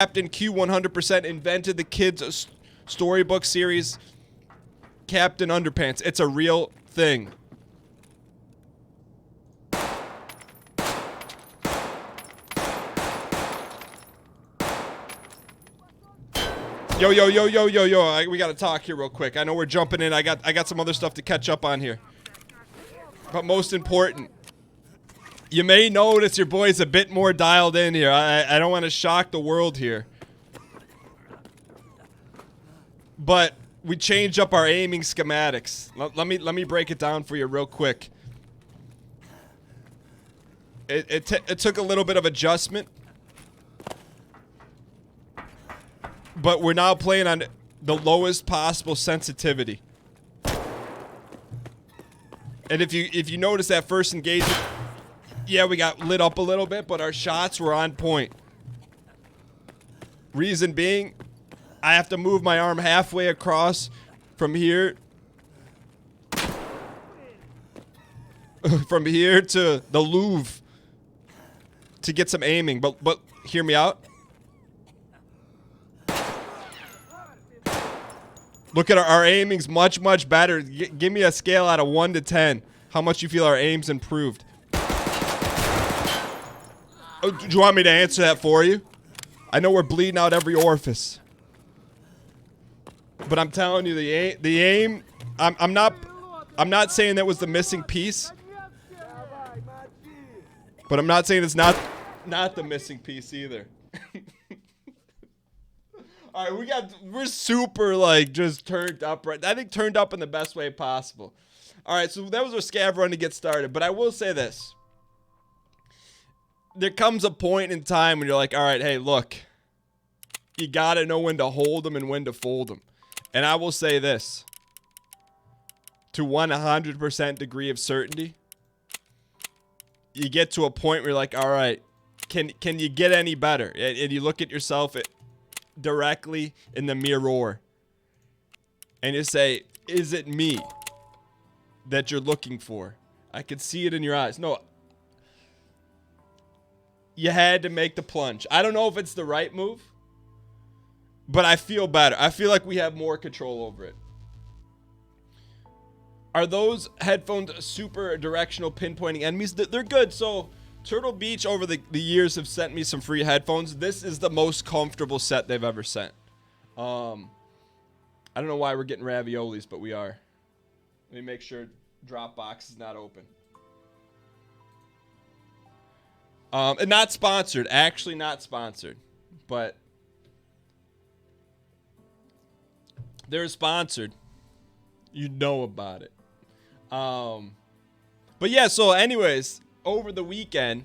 Captain Q 100% invented the kids' storybook series, Captain Underpants. It's a real thing. Yo. We gotta talk here real quick. I know we're jumping in. I got some other stuff to catch up on here. But most important, you may notice your boy's a bit more dialed in here. I don't want to shock the world here. But we changed up our aiming schematics. Let me break it down for you real quick. It took a little bit of adjustment. But we're now playing on the lowest possible sensitivity. And if you notice that first engagement, yeah, we got lit up a little bit, but our shots were on point. Reason being, I have to move my arm halfway across from here to the Louvre to get some aiming. But hear me out. Look at our aiming's much better. Give me a scale out of 1 to 10. How much you feel our aim's improved? Oh, do you want me to answer that for you? I know we're bleeding out every orifice. But I'm telling you, the aim, I'm not saying that was the missing piece. But I'm not saying it's not the missing piece either. All right, we're super like just turned up right. I think turned up in the best way possible. All right, so that was our scav run to get started. But I will say this: there comes a point in time when you're like, all right, hey, look, you gotta know when to hold them and when to fold them. And I will say this: to 100% degree of certainty, you get to a point where you're like, all right, can you get any better? And you look at yourself directly in the mirror and you say, is it me that you're looking for? I could see it in your eyes. No, you had to make the plunge. I don't know if it's the right move, but I feel better. I feel like we have more control over it. Are those headphones super directional pinpointing enemies? They're good. So Turtle Beach over the years have sent me some free headphones. This is the most comfortable set they've ever sent. I don't know why we're getting raviolis, but we are. Let me make sure Dropbox is not open. And not sponsored. Actually not sponsored. But they're sponsored. You know about it. But yeah, so anyways, over the weekend,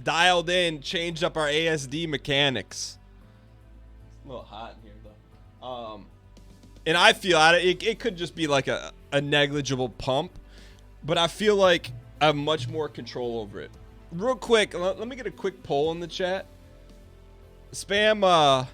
dialed in, changed up our ASD mechanics. It's a little hot in here, though. And I feel it could just be like a negligible pump, but I feel like I have much more control over it. Real quick, let me get a quick poll in the chat. Spam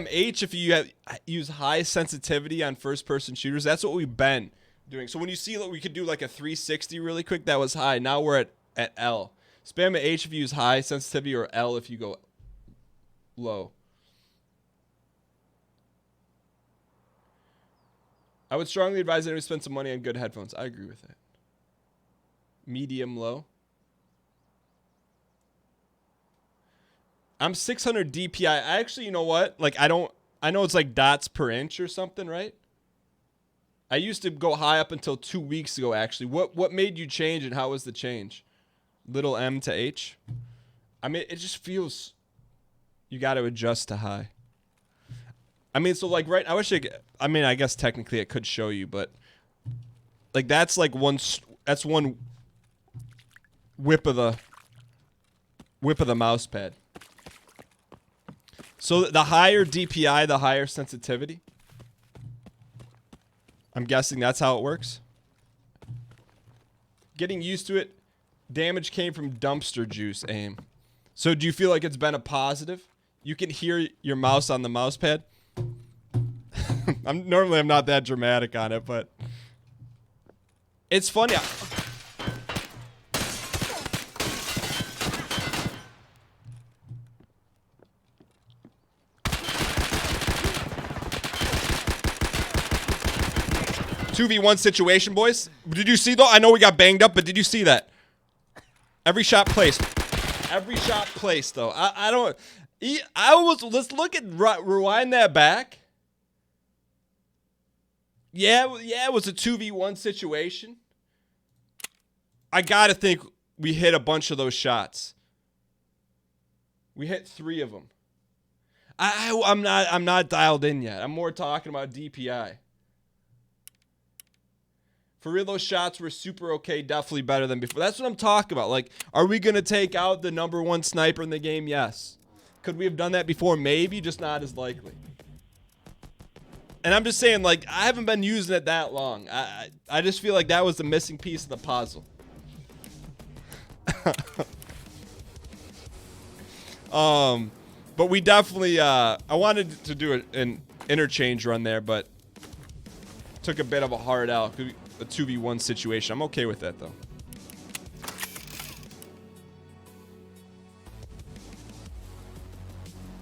H if you use high sensitivity on first-person shooters. That's what we've been doing. So when you see that we could do like a 360 really quick, that was high. Now we're at L. Spam H if you use high sensitivity, or L if you go low. I would strongly advise anyone to spend some money on good headphones. I agree with that. Medium low. I'm 600 DPI. Actually, you know what? Like I know it's like dots per inch or something, right? I used to go high up until 2 weeks ago, actually. What made you change, and how was the change? Little M to H? I mean, it just feels... You got to adjust to high. I mean, so like, right... I mean, I guess technically it could show you, but... Like, that's like one... That's one whip of the mouse pad. So the higher DPI, the higher sensitivity. I'm guessing that's how it works. Getting used to it. Damage came from dumpster juice aim. So do you feel like it's been a positive? You can hear your mouse on the mouse pad. I'm not that dramatic on it, but it's funny. 2v1 situation, boys. Did you see, though? I know we got banged up, but did you see that? Every shot placed. Every shot placed, though. I don't... Let's look at... Rewind that back. Yeah, it was a 2v1 situation. I gotta think we hit a bunch of those shots. We hit 3 of them. I'm not dialed in yet. I'm more talking about DPI. For real, those shots were super okay. Definitely better than before. That's what I'm talking about. Like, are we gonna take out the #1 sniper in the game? Yes. Could we have done that before? Maybe, just not as likely. And I'm just saying, like, I haven't been using it that long. I just feel like that was the missing piece of the puzzle. But we definitely, I wanted to do an interchange run there, but took a bit of a hard out. A 2v1 situation. I'm okay with that, though.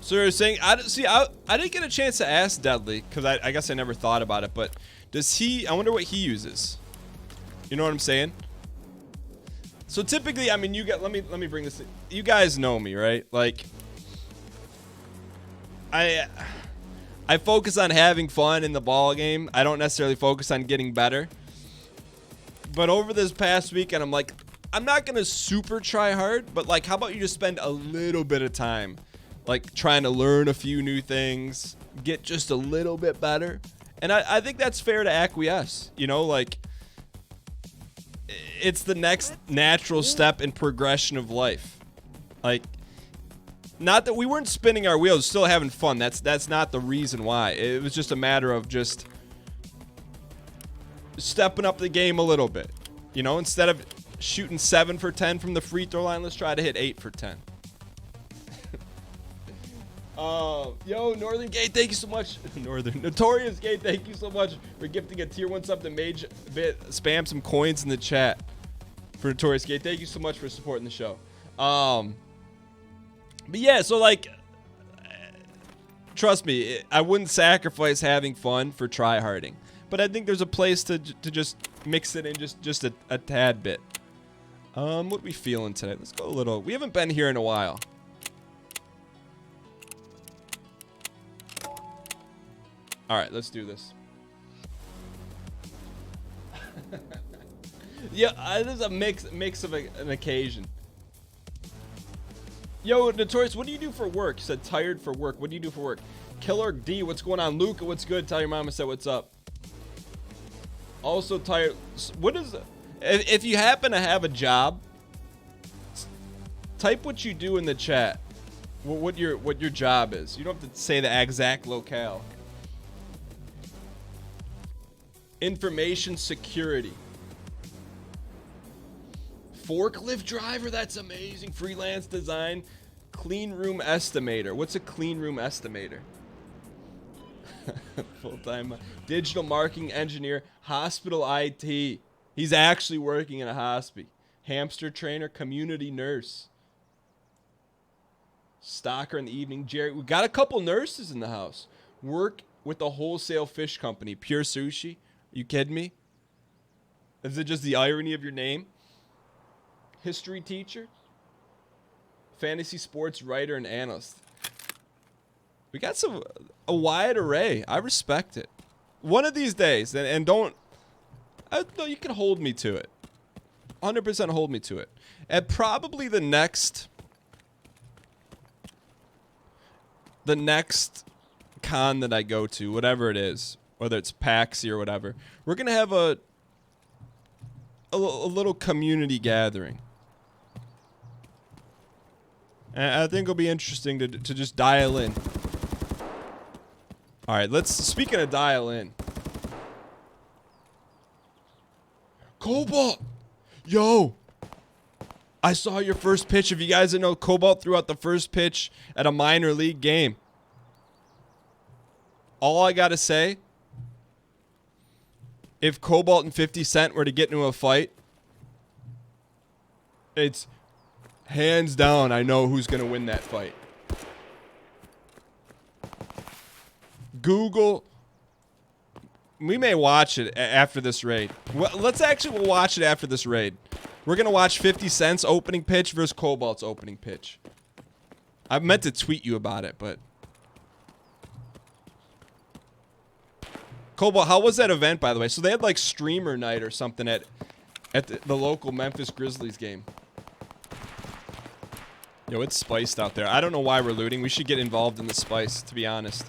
So you're saying, I didn't get a chance to ask Deadly, because I guess I never thought about it, but does he, I wonder what he uses. You know what I'm saying? So typically, I mean, let me bring this in. You guys know me, right? Like, I focus on having fun in the ball game. I don't necessarily focus on getting better. But over this past weekend, I'm like, I'm not going to super try hard, but like, how about you just spend a little bit of time, like trying to learn a few new things, get just a little bit better. And I think that's fair to acquiesce, you know, like it's the next natural step in progression of life. Like, not that we weren't spinning our wheels, still having fun. That's not the reason why. It was just a matter of just stepping up the game a little bit. You know, instead of shooting 7 for 10 from the free throw line, let's try to hit 8 for 10. Yo, Northern Gate, thank you so much. Notorious Gate, thank you so much for gifting a tier 1 sub to Mage Bit. Spam some coins in the chat for Notorious Gate. Thank you so much for supporting the show. But yeah, so like, trust me, I wouldn't sacrifice having fun for tryharding. But I think there's a place to just mix it in just a tad bit. What are we feeling today? Let's go a little. We haven't been here in a while. All right, let's do this. Yeah, this is a mix of an occasion. Yo, Notorious, what do you do for work? You said tired for work. What do you do for work? Killer D, what's going on? Luca, what's good? Tell your mom I said what's up. Also tired. What is it? If you happen to have a job, type what you do in the chat. What your job is. You don't have to say the exact locale. Information security. Forklift driver, that's amazing. Freelance design. Clean room estimator. What's a clean room estimator? Full-time digital marketing engineer. Hospital IT. He's actually working in a hospital. Hamster trainer. Community nurse. Stalker in the evening. Jerry. We got a couple nurses in the house. Work with a wholesale fish company. Pure Sushi. You kidding me? Is it just the irony of your name? History teacher. Fantasy sports writer and analyst. We got a wide array. I respect it. One of these days, and don't... no, you can hold me to it. 100% hold me to it. And probably the next con that I go to, whatever it is, whether it's PAXI or whatever, we're going to have a little community gathering. And I think it'll be interesting to just dial in. All right, speaking of dial in. Cobalt! Yo! I saw your first pitch. If you guys didn't know, Cobalt threw out the first pitch at a minor league game. All I gotta say, if Cobalt and 50 Cent were to get into a fight, it's hands down, I know who's gonna win that fight. Google We may watch it after this raid. Well, we'll watch it after this raid. We're gonna watch 50 Cent's opening pitch versus Cobalt's opening pitch. I meant to tweet you about it, but Cobalt, how was that event, by the way? So they had like streamer night or something at the local Memphis Grizzlies game. Yo, it's spiced out there. I don't know why we're looting. We should get involved in the spice, to be honest.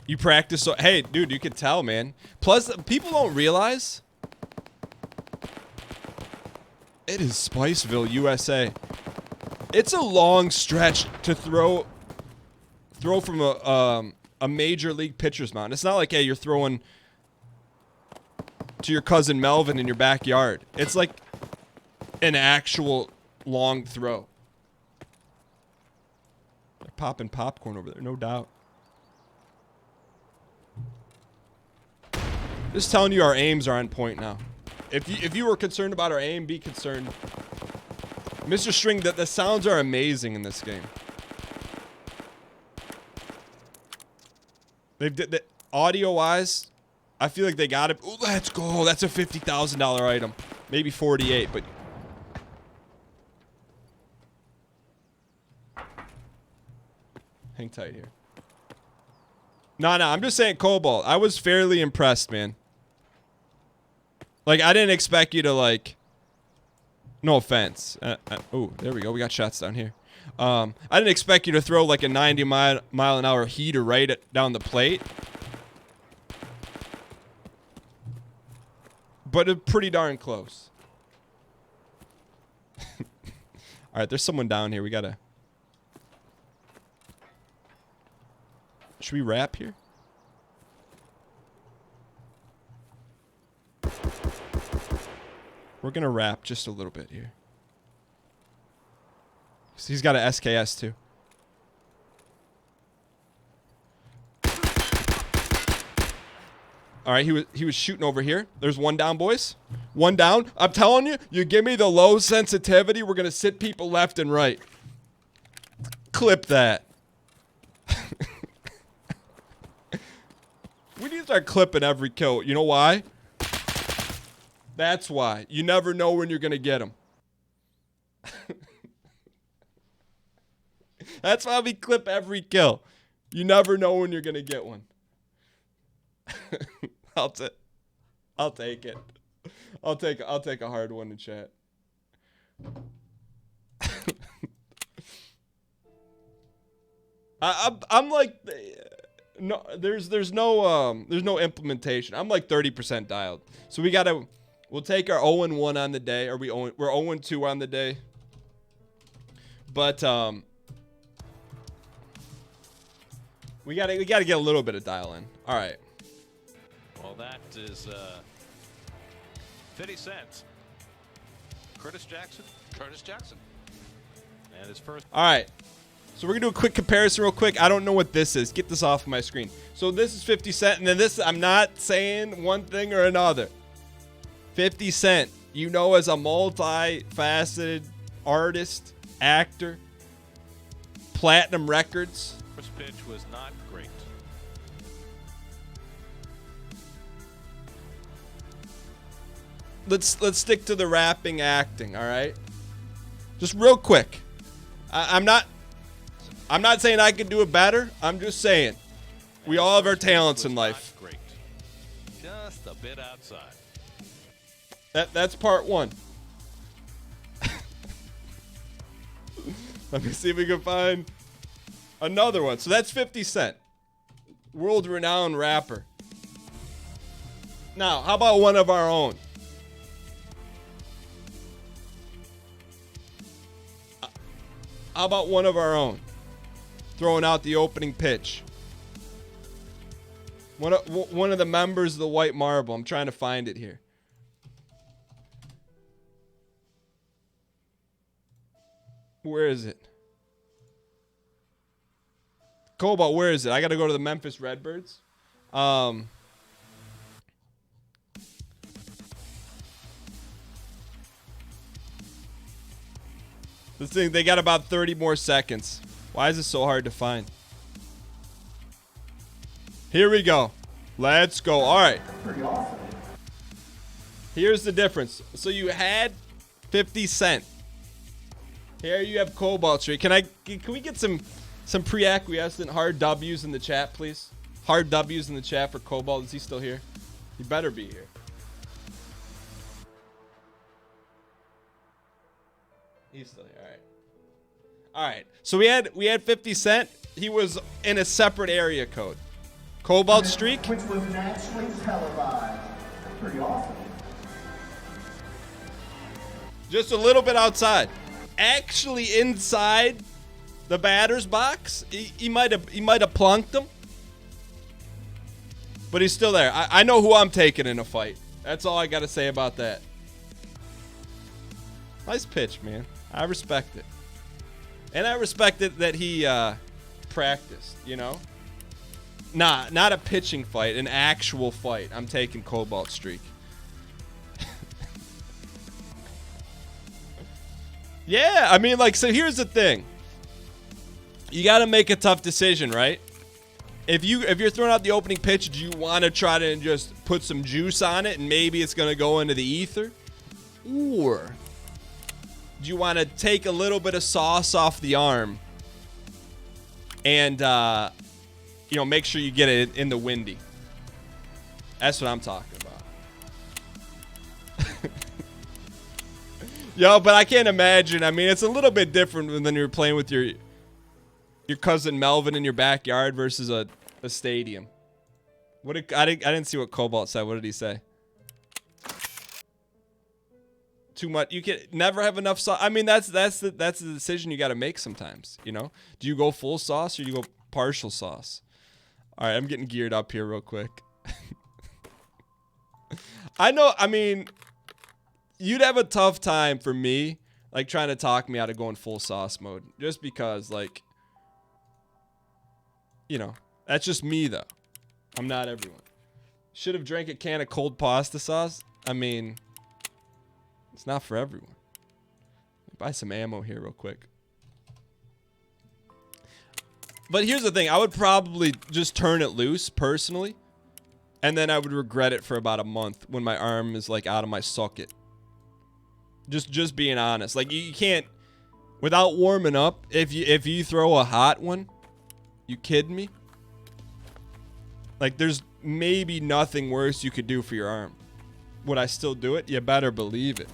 You practice so... Hey, dude, you can tell, man. Plus, people don't realize... It is Spiceville, USA. It's a long stretch to throw from a major league pitcher's mound. It's not like, hey, you're throwing to your cousin Melvin in your backyard. It's like an actual long throw. They're popping popcorn over there, no doubt. Just telling you our aims are on point now. If you were concerned about our aim, be concerned. Mr. String, the sounds are amazing in this game. They've audio-wise, I feel like they got it. Ooh, let's go. That's a $50,000 item. Maybe 48, but... Hang tight here. No, I'm just saying, Cobalt. I was fairly impressed, man. Like, I didn't expect you to, like... No offense. Oh, there we go. We got shots down here. I didn't expect you to throw, like, a 90-mile-an-hour heater right down the plate. But it's pretty darn close. Alright, there's someone down here. We gotta... Should we wrap here? We're gonna wrap just a little bit here. He's got a SKS too. All right, he was shooting over here. There's one down, boys. One down. I'm telling you, you give me the low sensitivity, we're gonna sit people left and right. Clip that. We need to start clipping every kill. You know why? That's why. You never know when you're going to get them. That's why we clip every kill. You never know when you're going to get one. I'll take it. I'll take a hard one in chat. I'm like... No, there's no implementation. I'm like 30% dialed. So we'll take our 0-1 on the day, or we're 0-2 on the day. But we gotta get a little bit of dial in. All right. Well, that is 50 Cent. Curtis Jackson. And his first. All right. So we're going to do a quick comparison real quick. I don't know what this is. Get this off of my screen. So this is 50 Cent, and then this, I'm not saying one thing or another. 50 Cent, you know, as a multi-faceted artist, actor, platinum records. First pitch was not great. Let's stick to the rapping, acting, all right? Just real quick. I'm not saying I can do it better. I'm just saying we all have our talents in life. Great. Just a bit outside. That's part one. Let me see if we can find another one. So that's 50 Cent. World-renowned rapper. Now, how about one of our own? How about one of our own? Throwing out the opening pitch. One of the members of the White Marble. I'm trying to find it here. Where is it? Cobalt, where is it? I got to go to the Memphis Redbirds. This thing, they got about 30 more seconds. Why is it so hard to find? Here we go. Let's go. All right. Pretty awesome. Here's the difference. So you had 50 Cent. Here you have Cobalt Street. Can we get some pre-acquiescent hard W's in the chat, please? Hard W's in the chat for Cobalt. Is he still here? He better be here. He's still here. All right. All right. So we had 50 Cent. He was in a separate area code. Cobalt Streak. Which was naturally televised. Pretty awesome. Just a little bit outside. Actually inside the batter's box. He might have plunked him. But he's still there. I know who I'm taking in a fight. That's all I got to say about that. Nice pitch, man. I respect it. And I respect it that he practiced, you know? Nah, not a pitching fight, an actual fight. I'm taking Cobalt Streak. Yeah, I mean, like, so here's the thing. You got to make a tough decision, right? If you're throwing out the opening pitch, do you want to try to just put some juice on it and maybe it's going to go into the ether? Or do you want to take a little bit of sauce off the arm and, make sure you get it in the windy? That's what I'm talking about. Yo, but I can't imagine. I mean, it's a little bit different than you're playing with your cousin Melvin in your backyard versus a stadium. I didn't see what Cobalt said. What did he say? Too much. You can never have enough sauce. I mean, that's the decision you got to make sometimes. You know, do you go full sauce or do you go partial sauce? All right, I'm getting geared up here real quick. I know. I mean, you'd have a tough time for me, like trying to talk me out of going full sauce mode, just because, like, you know, that's just me though. I'm not everyone. Should have drank a can of cold pasta sauce. I mean, it's not for everyone. Buy some ammo here real quick. But here's the thing. I would probably just turn it loose personally. And then I would regret it for about a month when my arm is like out of my socket. Just being honest. Like you can't, without warming up, if you throw a hot one, you kidding me? Like there's maybe nothing worse you could do for your arm. Would I still do it? You better believe it.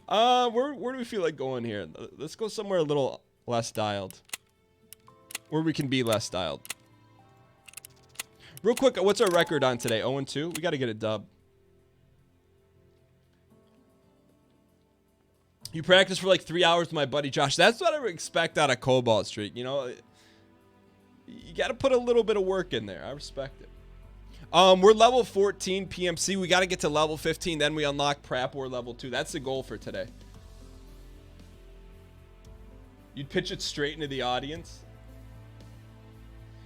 Where do we feel like going here? Let's go somewhere a little less dialed. Where we can be less dialed. Real quick, what's our record on today? 0-2? We got to get a dub. You practice for like 3 hours with my buddy Josh. That's what I would expect out of Cobalt Streak. You know, you got to put a little bit of work in there. I respect it. We're level 14 PMC. We got to get to level 15. Then we unlock Prap War level 2. That's the goal for today. You'd pitch it straight into the audience.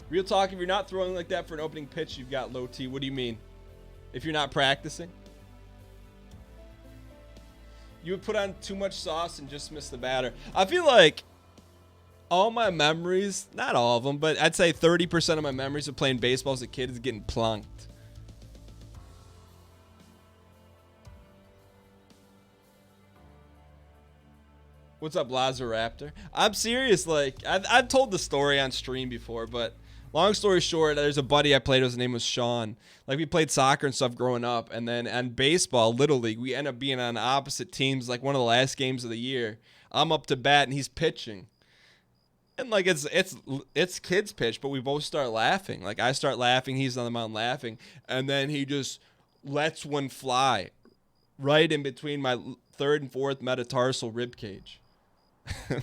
Real talk, if you're not throwing like that for an opening pitch, you've got low T. What do you mean? If you're not practicing? You would put on too much sauce and just miss the batter. I feel like all my memories, not all of them, but I'd say 30% of my memories of playing baseball as a kid is getting plunked. What's up, Lazaraptor? I'm serious. Like, I've told the story on stream before, but long story short, there's a buddy I played with. His name was Sean. Like, we played soccer and stuff growing up, and then on baseball, Little League, we end up being on opposite teams. Like one of the last games of the year, I'm up to bat and he's pitching, and like it's kids pitch, but we both start laughing. Like I start laughing, he's on the mound laughing, and then he just lets one fly right in between my third and fourth metatarsal rib cage.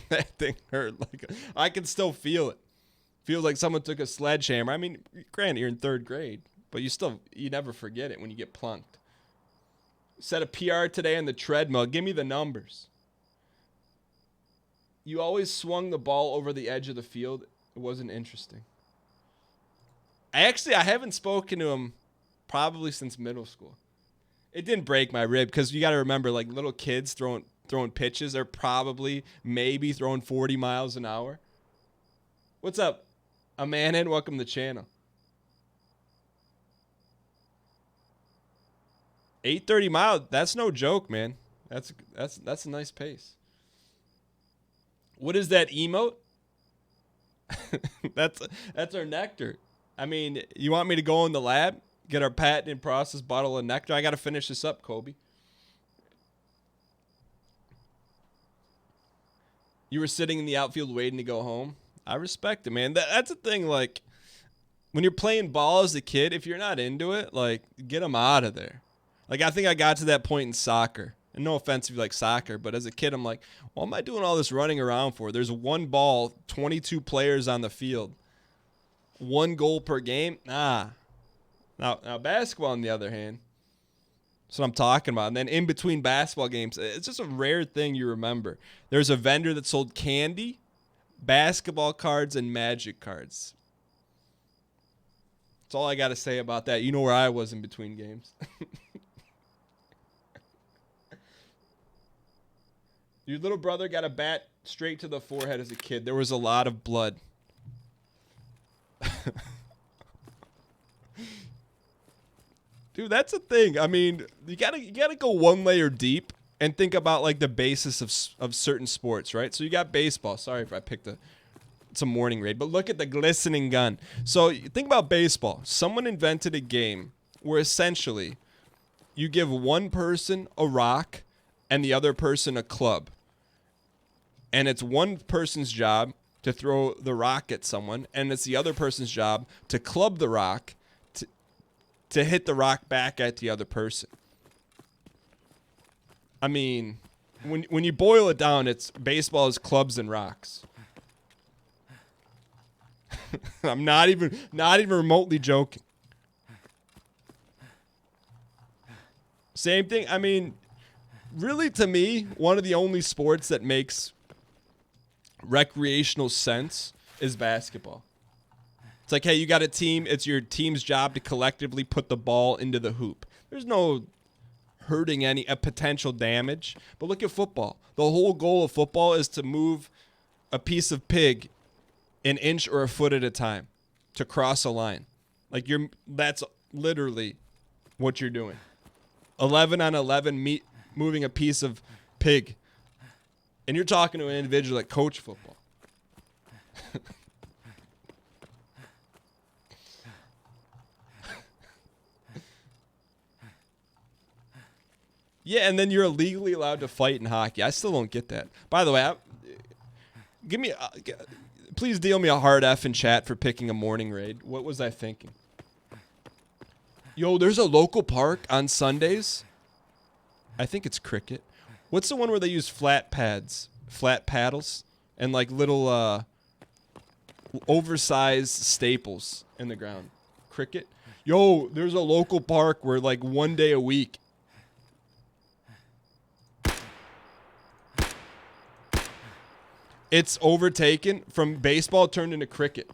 That thing hurt. Like I can still feel it. Feels like someone took a sledgehammer. I mean, granted, you're in third grade, but you never forget it when you get plunked. Set a PR today on the treadmill. Give me the numbers. You always swung the ball over the edge of the field. It wasn't interesting. I haven't spoken to him probably since middle school. It didn't break my rib because you got to remember, like little kids throwing throwing pitches, they're probably maybe throwing 40 miles an hour. What's up, Amanin? Welcome to the channel. 830 miles. That's no joke, man. That's a nice pace. What is that emote? That's our nectar. I mean, you want me to go in the lab, get our patented process bottle of nectar? I got to finish this up, Kobe. You were sitting in the outfield waiting to go home. I respect it, man. That's the thing. Like, when you're playing ball as a kid, if you're not into it, like, get them out of there. Like, I think I got to that point in soccer. And no offense if you like soccer, but as a kid, I'm like, what am I doing all this running around for? There's one ball, 22 players on the field. 1 goal per game? Nah. Now basketball, on the other hand, that's what I'm talking about. And then in between basketball games, it's just a rare thing you remember. There's a vendor that sold candy, basketball cards, and Magic cards. That's all I got to say about that. You know where I was in between games. Your little brother got a bat straight to the forehead as a kid. There was a lot of blood. Dude, that's a thing. I mean, you gotta go one layer deep and think about like the basis of certain sports, right? So you got baseball. Sorry if I picked some morning raid, but look at the glistening gun. So you think about baseball. Someone invented a game where essentially you give one person a rock and the other person a club. And it's one person's job to throw the rock at someone, and it's the other person's job to club the rock to hit the rock back at the other person. I mean, when you boil it down, it's baseball is clubs and rocks. I'm not even remotely joking. Same thing. I mean, really, to me, one of the only sports that makes recreational sense is basketball. It's like, hey, you got a team. It's your team's job to collectively put the ball into the hoop. There's no hurting a potential damage. But look at football. The whole goal of football is to move a piece of pig an inch or a foot at a time to cross a line. Like that's literally what you're doing. 11 on 11 moving a piece of pig. And you're talking to an individual that coach football. Yeah, and then you're illegally allowed to fight in hockey. I still don't get that. By the way, please deal me a hard F in chat for picking a morning raid. What was I thinking? Yo, there's a local park on Sundays. I think it's cricket. What's the one where they use flat paddles, and like little oversized staples in the ground? Cricket? Yo, there's a local park where like one day a week. It's overtaken from baseball turned into cricket.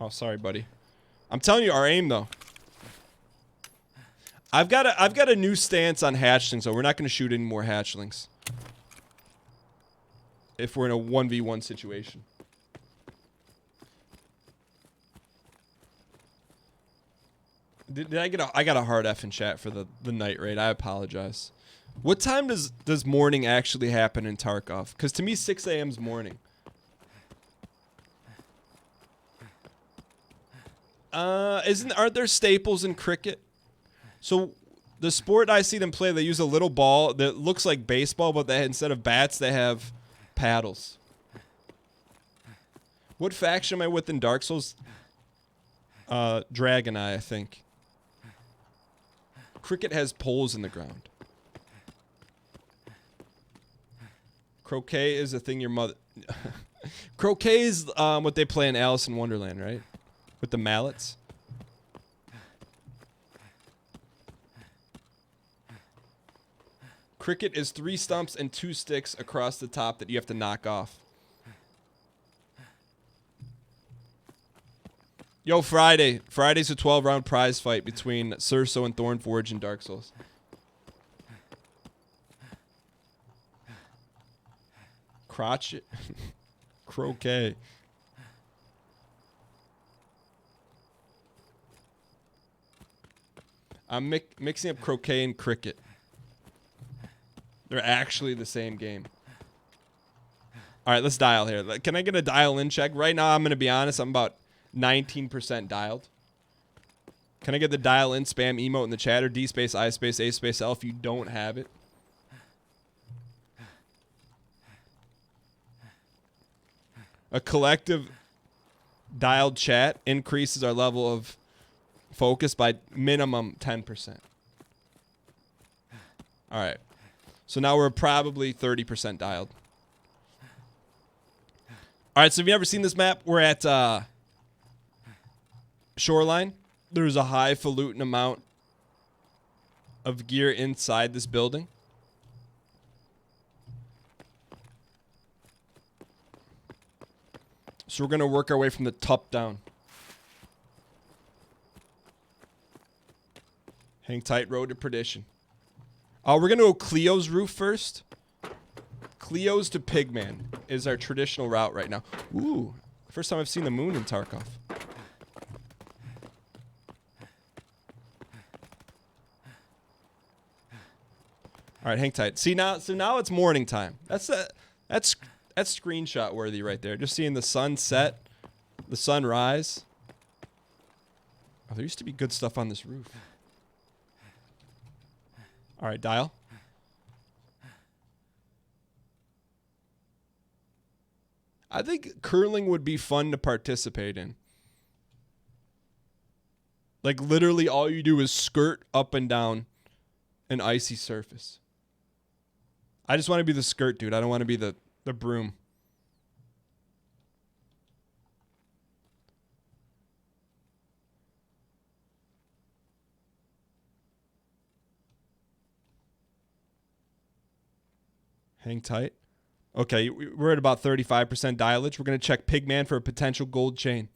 Oh, sorry, buddy. I'm telling you, our aim though. I've got a new stance on hatchlings, so we're not going to shoot any more hatchlings if we're in a 1v1 situation. Did I get I got a hard F in chat for the night raid. I apologize. What time does morning actually happen in Tarkov? Because to me, 6 a.m. is morning. Aren't there staples in cricket? So the sport I see them play, they use a little ball that looks like baseball, but instead of bats, they have paddles. What faction am I with in Dark Souls? Dragon Eye, I think. Cricket has poles in the ground. Croquet is a thing your mother... Croquet is what they play in Alice in Wonderland, right? With the mallets. Cricket is 3 stumps and 2 sticks across the top that you have to knock off. Yo, Friday. Friday's a 12-round prize fight between Cerso and Thornforge in Dark Souls. Crotch. Croquet. I'm mixing up croquet and cricket. They're actually the same game. All right, let's dial here. Can I get a dial-in check? Right now, I'm going to be honest. I'm about 19% dialed. Can I get the dial-in spam emote in the chat or D space, I space, A space, L if you don't have it? A collective dialed chat increases our level of focus by minimum 10%. All right. So now we're probably 30% dialed. All right, so have you ever seen this map? We're at Shoreline. There's a highfalutin amount of gear inside this building. So we're going to work our way from the top down. Hang tight, road to perdition. We're going to go Cleo's roof first. Cleo's to Pigman is our traditional route right now. Ooh, first time I've seen the moon in Tarkov. All right, hang tight. See now, so now it's morning time. That's screenshot worthy right there. Just seeing the sun set, the sun rise. Oh, there used to be good stuff on this roof. All right, dial. I think curling would be fun to participate in. Like literally all you do is skirt up and down an icy surface. I just want to be the skirt dude. I don't want to be the broom. Hang tight. Okay, we're at about 35% dialage. We're going to check Pigman for a potential gold chain.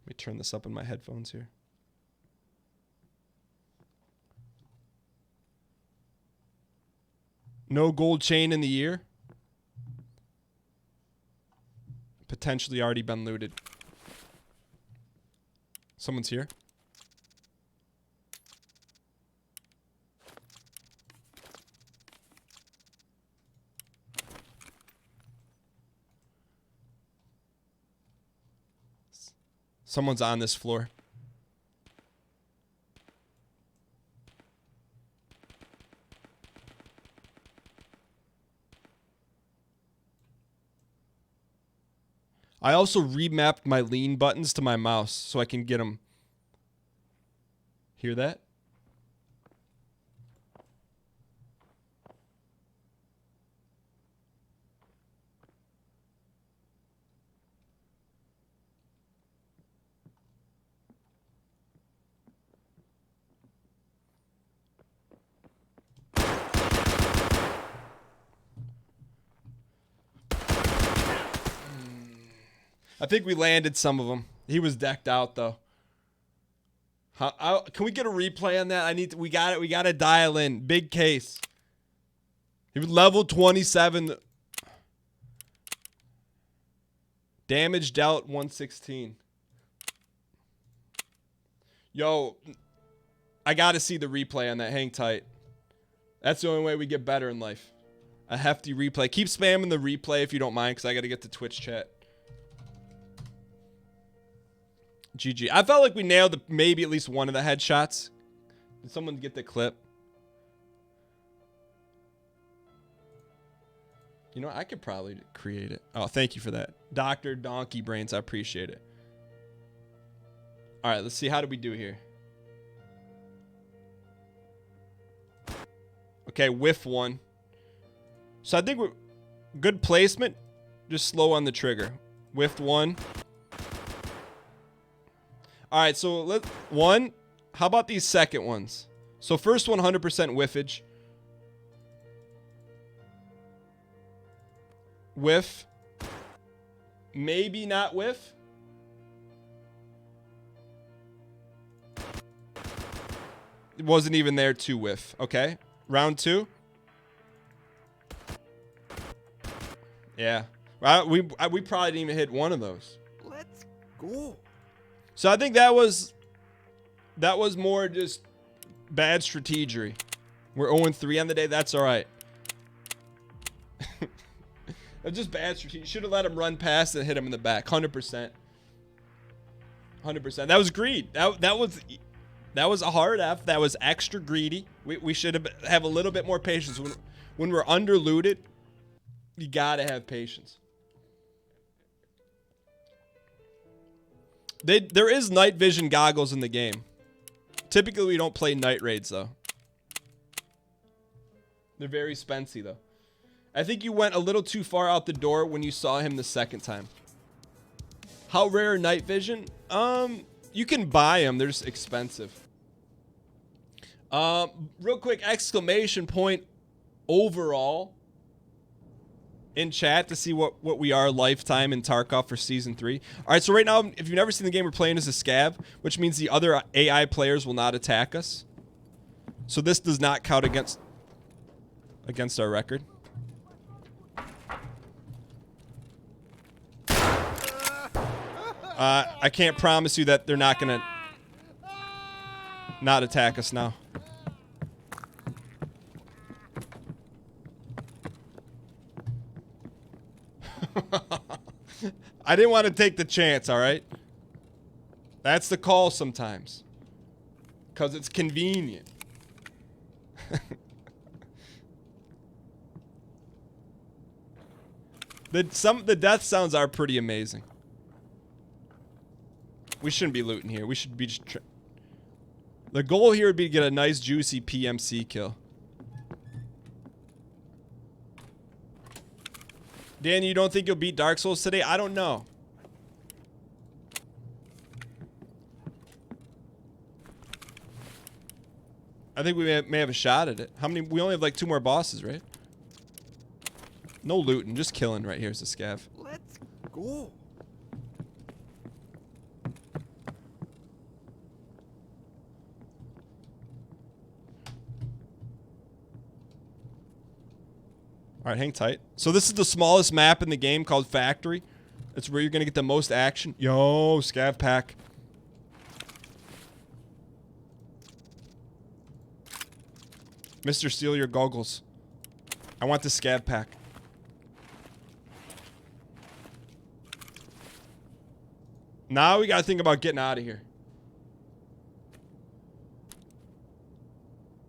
Let me turn this up in my headphones here. No gold chain in the year. Potentially already been looted. Someone's here. Someone's on this floor. I also remapped my lean buttons to my mouse so I can get them. Hear that? I think we landed some of them. He was decked out though. Can we get a replay on that? We got it. We got to dial in. Big case. He was level 27. Damage dealt 116. Yo, I got to see the replay on that. Hang tight. That's the only way we get better in life. A hefty replay. Keep spamming the replay if you don't mind, because I got to get to Twitch chat. GG. I felt like we nailed maybe at least one of the headshots. Did someone get the clip? You know, I could probably create it. Oh, thank you for that. Dr. Donkey Brains, I appreciate it. All right, let's see. How do we do here? Okay, whiff one. So I think we're good placement. Just slow on the trigger. Whiffed one. All right, so one. How about these second ones? So first one, 100% whiffage. Whiff. Maybe not whiff. It wasn't even there to whiff. Okay. Round 2. Yeah. We probably didn't even hit one of those. Let's go. So I think that was more just bad strategery. We're 0-3 on the day. That's all right. That's just bad strategy. You should have let him run past and hit him in the back. 100%. 100%. That was greed. That was a hard F. That was extra greedy. We should have a little bit more patience. When we're underlooted, you gotta have patience. There is night vision goggles in the game. Typically, we don't play night raids, though. They're very spency, though. I think you went a little too far out the door when you saw him the second time. How rare are night vision? You can buy them. They're just expensive. Real quick, exclamation point overall in chat to see what we are lifetime in Tarkov for Season 3. All right, so right now, if you've never seen the game, we're playing as a Scav, which means the other AI players will not attack us. So this does not count against our record. I can't promise you that they're not going to not attack us now. I didn't want to take the chance, all right? That's the call sometimes. Because it's convenient. The death sounds are pretty amazing. We shouldn't be looting here. We should be just... The goal here would be to get a nice, juicy PMC kill. Dan, you don't think you'll beat Dark Souls today? I don't know. I think we may have a shot at it. How many? We only have like 2 more bosses, right? No looting, just killing right here is the Scav. Let's go. All right, hang tight. So this is the smallest map in the game called Factory. It's where you're going to get the most action. Yo, Scav pack. Mr. Steal your goggles. I want the Scav pack. Now we got to think about getting out of here.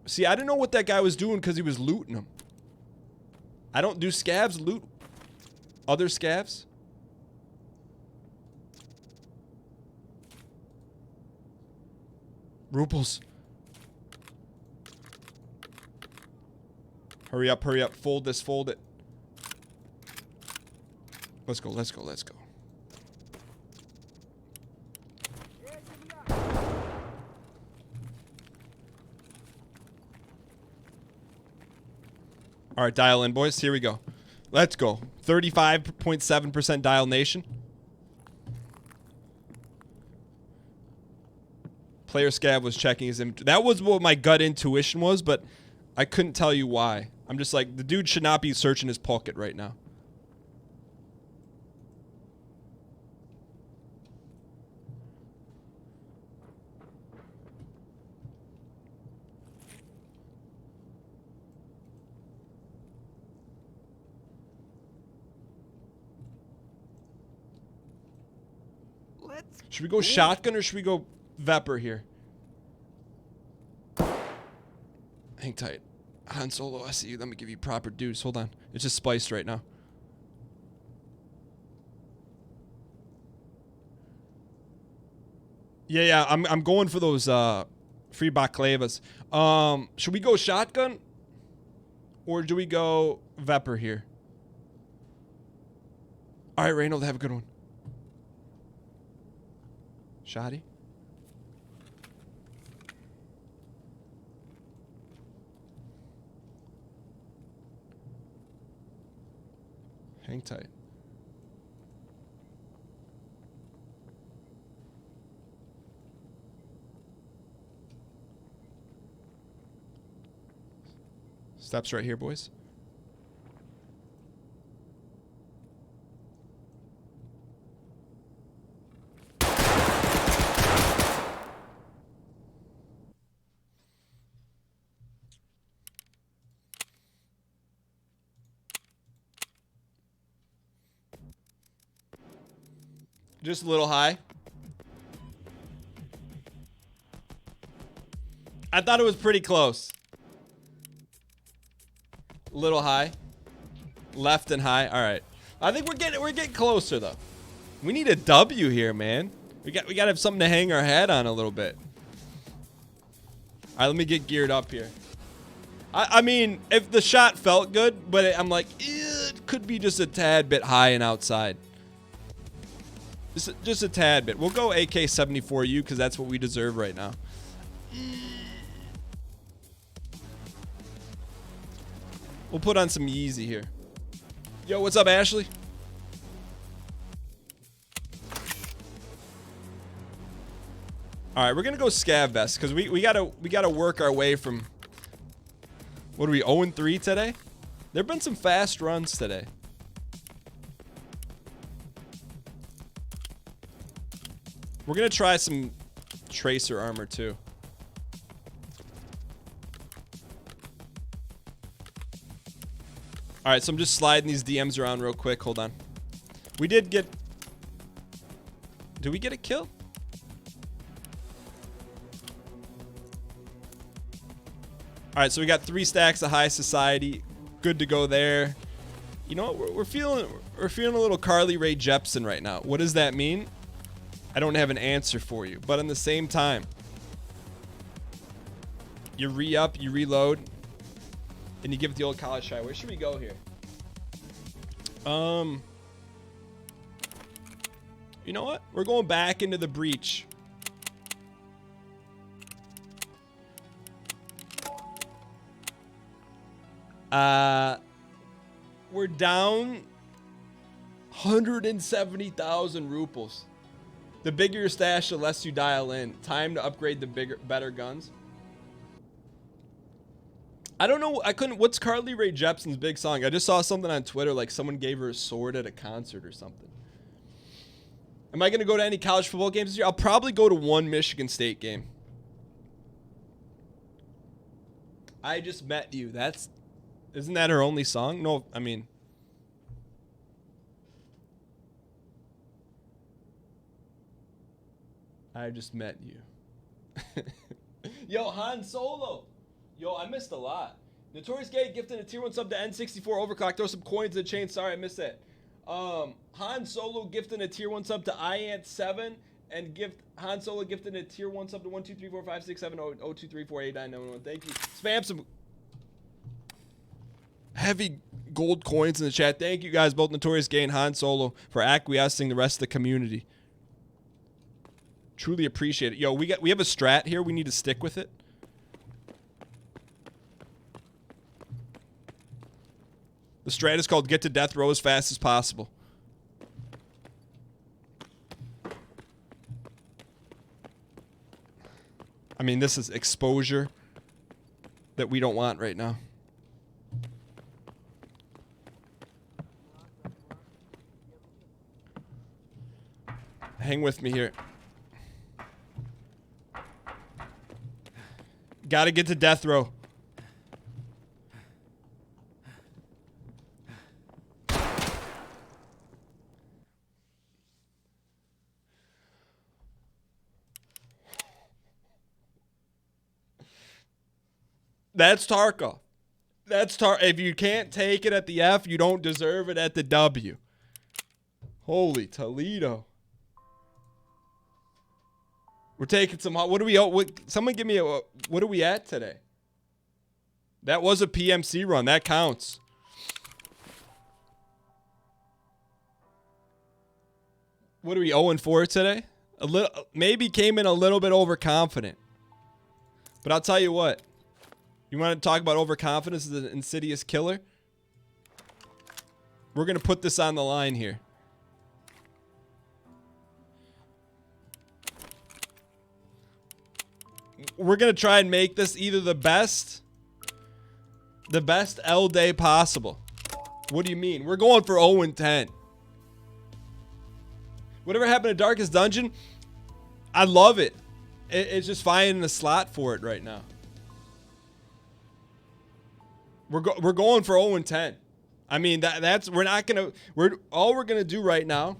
See, I didn't know what that guy was doing because he was looting them. I don't do Scavs loot other Scavs. Ruples. Hurry up, hurry up. Fold this, fold it. Let's go, let's go, let's go. All right, dial in, boys. Here we go. Let's go. 35.7% dial nation. Player Scav was checking his inventory. That was what my gut intuition was, but I couldn't tell you why. I'm just like, the dude should not be searching his pocket right now. Should we go shotgun or should we go Vepr here? Hang tight. Han Solo, I see you. Let me give you proper dues. Hold on. It's just spiced right now. Yeah, I'm going for those free baklavas. Should we go shotgun? Or do we go Vepr here? Alright, Reynold, have a good one. Shoddy? Hang tight. Steps right here, boys. Just a little high. I thought it was pretty close. Little high. Left and high. All right. I think we're getting closer though. We need a W here, man. We got to have something to hang our head on a little bit. All right, let me get geared up here. I mean, if the shot felt good, but I'm like, it could be just a tad bit high and outside. Just a tad bit. We'll go AK-74U because that's what we deserve right now. We'll put on some Yeezy here. Yo, what's up, Ashley? All right, we're gonna go Scav Vest because we gotta work our way from. What are we 0-3 today? There've been some fast runs today. We're gonna try some tracer armor too. All right, so I'm just sliding these DMs around real quick. Hold on. We did get. Did we get a kill? All right, so we got 3 stacks of high society. Good to go there. You know what? We're feeling a little Carly Rae Jepsen right now. What does that mean? I don't have an answer for you, but at the same time, you re-up, you reload, and you give it the old college try. Where should we go here? You know what? We're going back into the breach. We're down 170,000 rupees. The bigger your stash, the less you dial in. Time to upgrade the better guns. I don't know. What's Carly Rae Jepsen's big song? I just saw something on Twitter, like someone gave her a sword at a concert or something. Am I going to go to any college football games this year? I'll probably go to one Michigan State game. I Just Met You. Isn't that her only song? No, I mean. I Just Met You. Yo, Han Solo. Yo, I missed a lot. Notorious Gay gifted a tier 1 sub to N64 Overclock. Throw some coins in the chain. Sorry, I missed that. Han Solo gifted a tier 1 sub to IANT7. And Han Solo gifted a tier 1 sub to 1, 2, 3, 4, 5, 6, 7, 0, 0, 2, 3, 4, 8, 9, 9, 1. Thank you. Spam some heavy gold coins in the chat. Thank you guys, both Notorious Gay and Han Solo, for acquiescing the rest of the community. Truly appreciate it. Yo, we have a strat here. We need to stick with it. The strat is called get to death row as fast as possible. I mean, this is exposure that we don't want right now. Hang with me here. Gotta get to death row. That's Tarkov. If you can't take it at the F, you don't deserve it at the W. Holy Toledo. We're taking some hot. What do we? Someone give me a. What are we at today? That was a PMC run. That counts. What are we 0-4 today? A little, maybe came in a little bit overconfident. But I'll tell you what. You want to talk about overconfidence as an insidious killer? We're going to put this on the line here. We're going to try and make this either the best L day possible. What do you mean? We're going for 0-10. Whatever happened to Darkest Dungeon, I love it. It's just finding the slot for it right now. We're going for 0-10. I mean, that's we're not gonna all we're gonna do right now.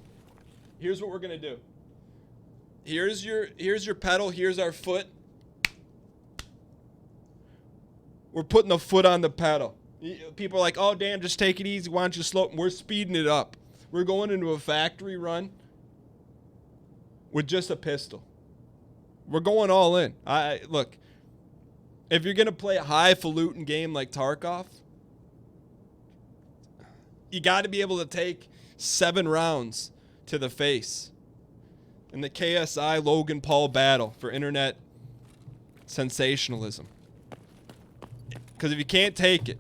Here's what we're gonna do. Here's your pedal. Here's our foot. We're putting the foot on the pedal. People are like, oh damn, just take it easy. Why don't you slow? We're speeding it up. We're going into a factory run with just a pistol. We're going all in. Look. If you're gonna play a highfalutin game like Tarkov, you got to be able to take 7 rounds to the face in the KSI Logan Paul battle for internet sensationalism. Because if you can't take it,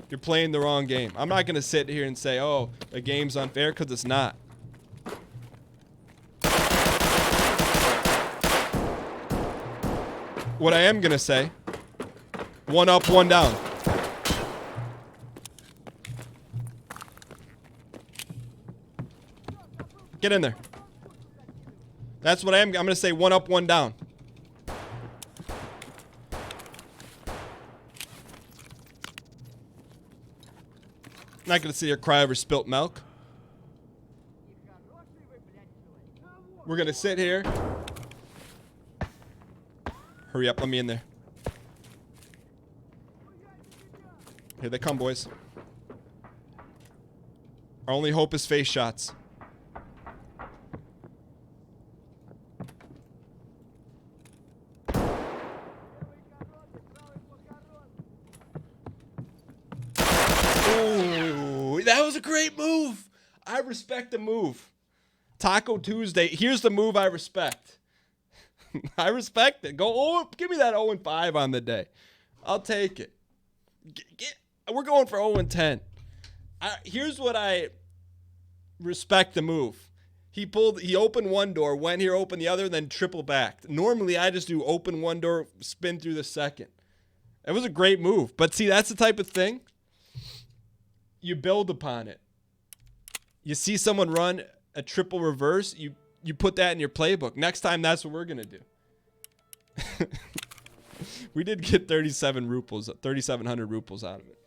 you're playing the wrong game. I'm not gonna sit here and say, "Oh, a game's unfair," because it's not. What I am gonna say, 1 up, 1 down. Get in there. That's what I'm gonna say, 1 up, 1 down. Not gonna sit here and cry over spilt milk. We're gonna sit here. Hurry up, let me in there. Here they come, boys. Our only hope is face shots. Ooh, that was a great move. I respect the move. Taco Tuesday. Here's the move I respect. I respect it. Give me that 0-5 on the day. I'll take it. We're going for 0-10. Here's what I respect the move. He opened one door, went here, opened the other, then triple backed. Normally, I just do open one door, spin through the second. It was a great move. But see, that's the type of thing you build upon it. You see someone run a triple reverse, you put that in your playbook. Next time, that's what we're going to do. We did get 3,700 rupees out of it.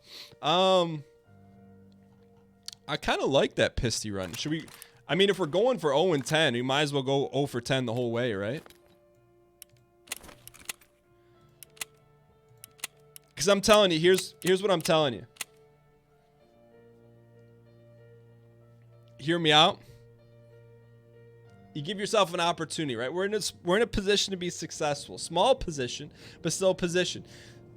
I kind of like that pisty run. Should we... I mean, if we're going for 0-10, we might as well go 0 for 10 the whole way, right? Because I'm telling you, here's what I'm telling you. Hear me out. You give yourself an opportunity, right? We're in a position to be successful. Small position, but still a position.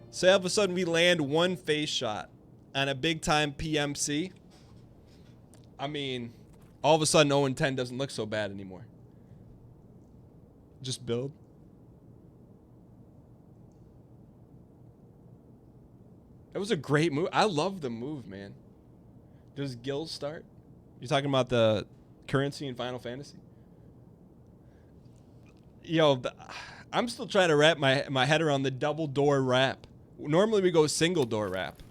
So all of a sudden we land one face shot on a big time PMC. I mean, all of a sudden 0-10 doesn't look so bad anymore. Just build. It was a great move. I love the move, man. Does Gills start? You're talking about the currency in Final Fantasy? Yo, I'm still trying to wrap my head around the double door wrap. Normally we go single door wrap.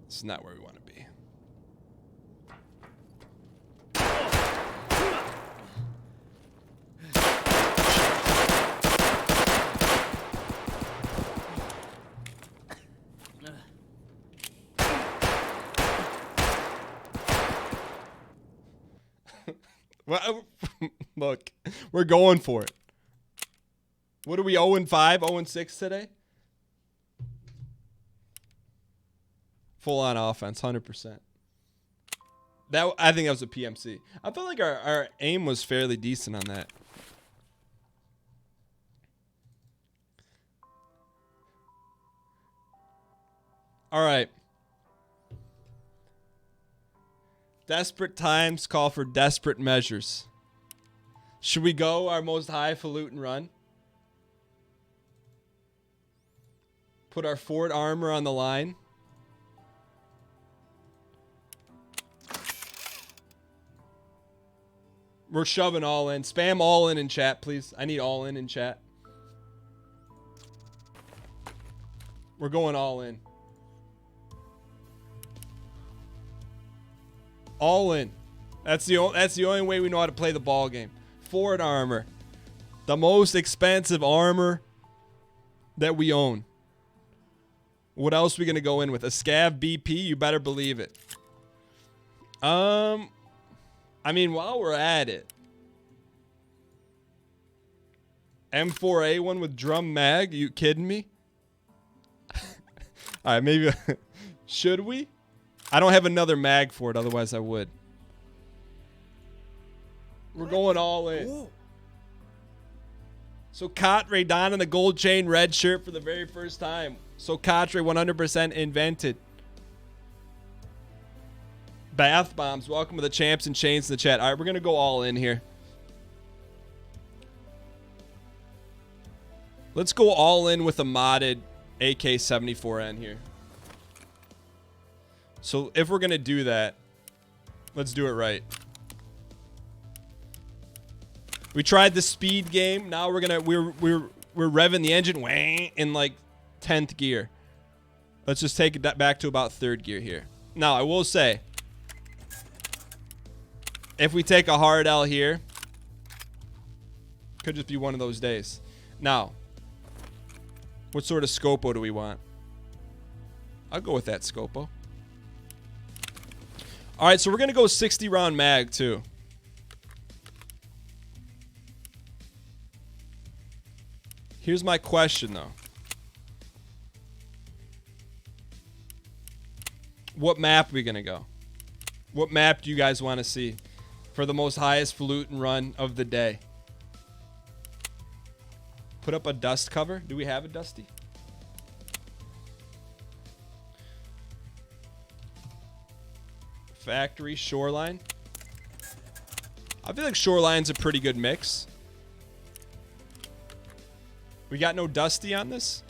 It's not where we want to be. Well, look, we're going for it. What are we, 0-5, 0-6 today? Full on offense, 100%. I think that was a PMC. I felt like our aim was fairly decent on that. All right. Desperate times call for desperate measures. Should we go our most highfalutin run? Put our Ford armor on the line. We're shoving all in. Spam all in chat, please. I need all in chat. We're going all in. All in. That's the only way we know how to play the ball game. Ford armor. The most expensive armor that we own. What else are we going to go in with? A Scav BP? You better believe it. I mean, while we're at it. M4A1 with drum mag? Are you kidding me? Alright, maybe. Should we? I don't have another mag for it, otherwise I would. We're going all in. Go. So Katre donning the gold chain red shirt for the very first time. So Katre 100% invented. Bath bombs. Welcome to the champs and chains in the chat. All right, we're going to go all in here. Let's go all in with a modded AK-74N here. So if we're going to do that, let's do it right. We tried the speed game. Now we're revving the engine in like 10th gear. Let's just take it back to about 3rd gear here. Now, I will say, if we take a hard L here, could just be one of those days. Now, what sort of scopo do we want? I'll go with that scopo. All right, so we're going to go 60 round mag too. Here's my question though. What map are we going to go? What map do you guys want to see for the most highest falutin run of the day? Put up a dust cover. Do we have a dusty? Factory, Shoreline. I feel like Shoreline's a pretty good mix. We got no dusty on this?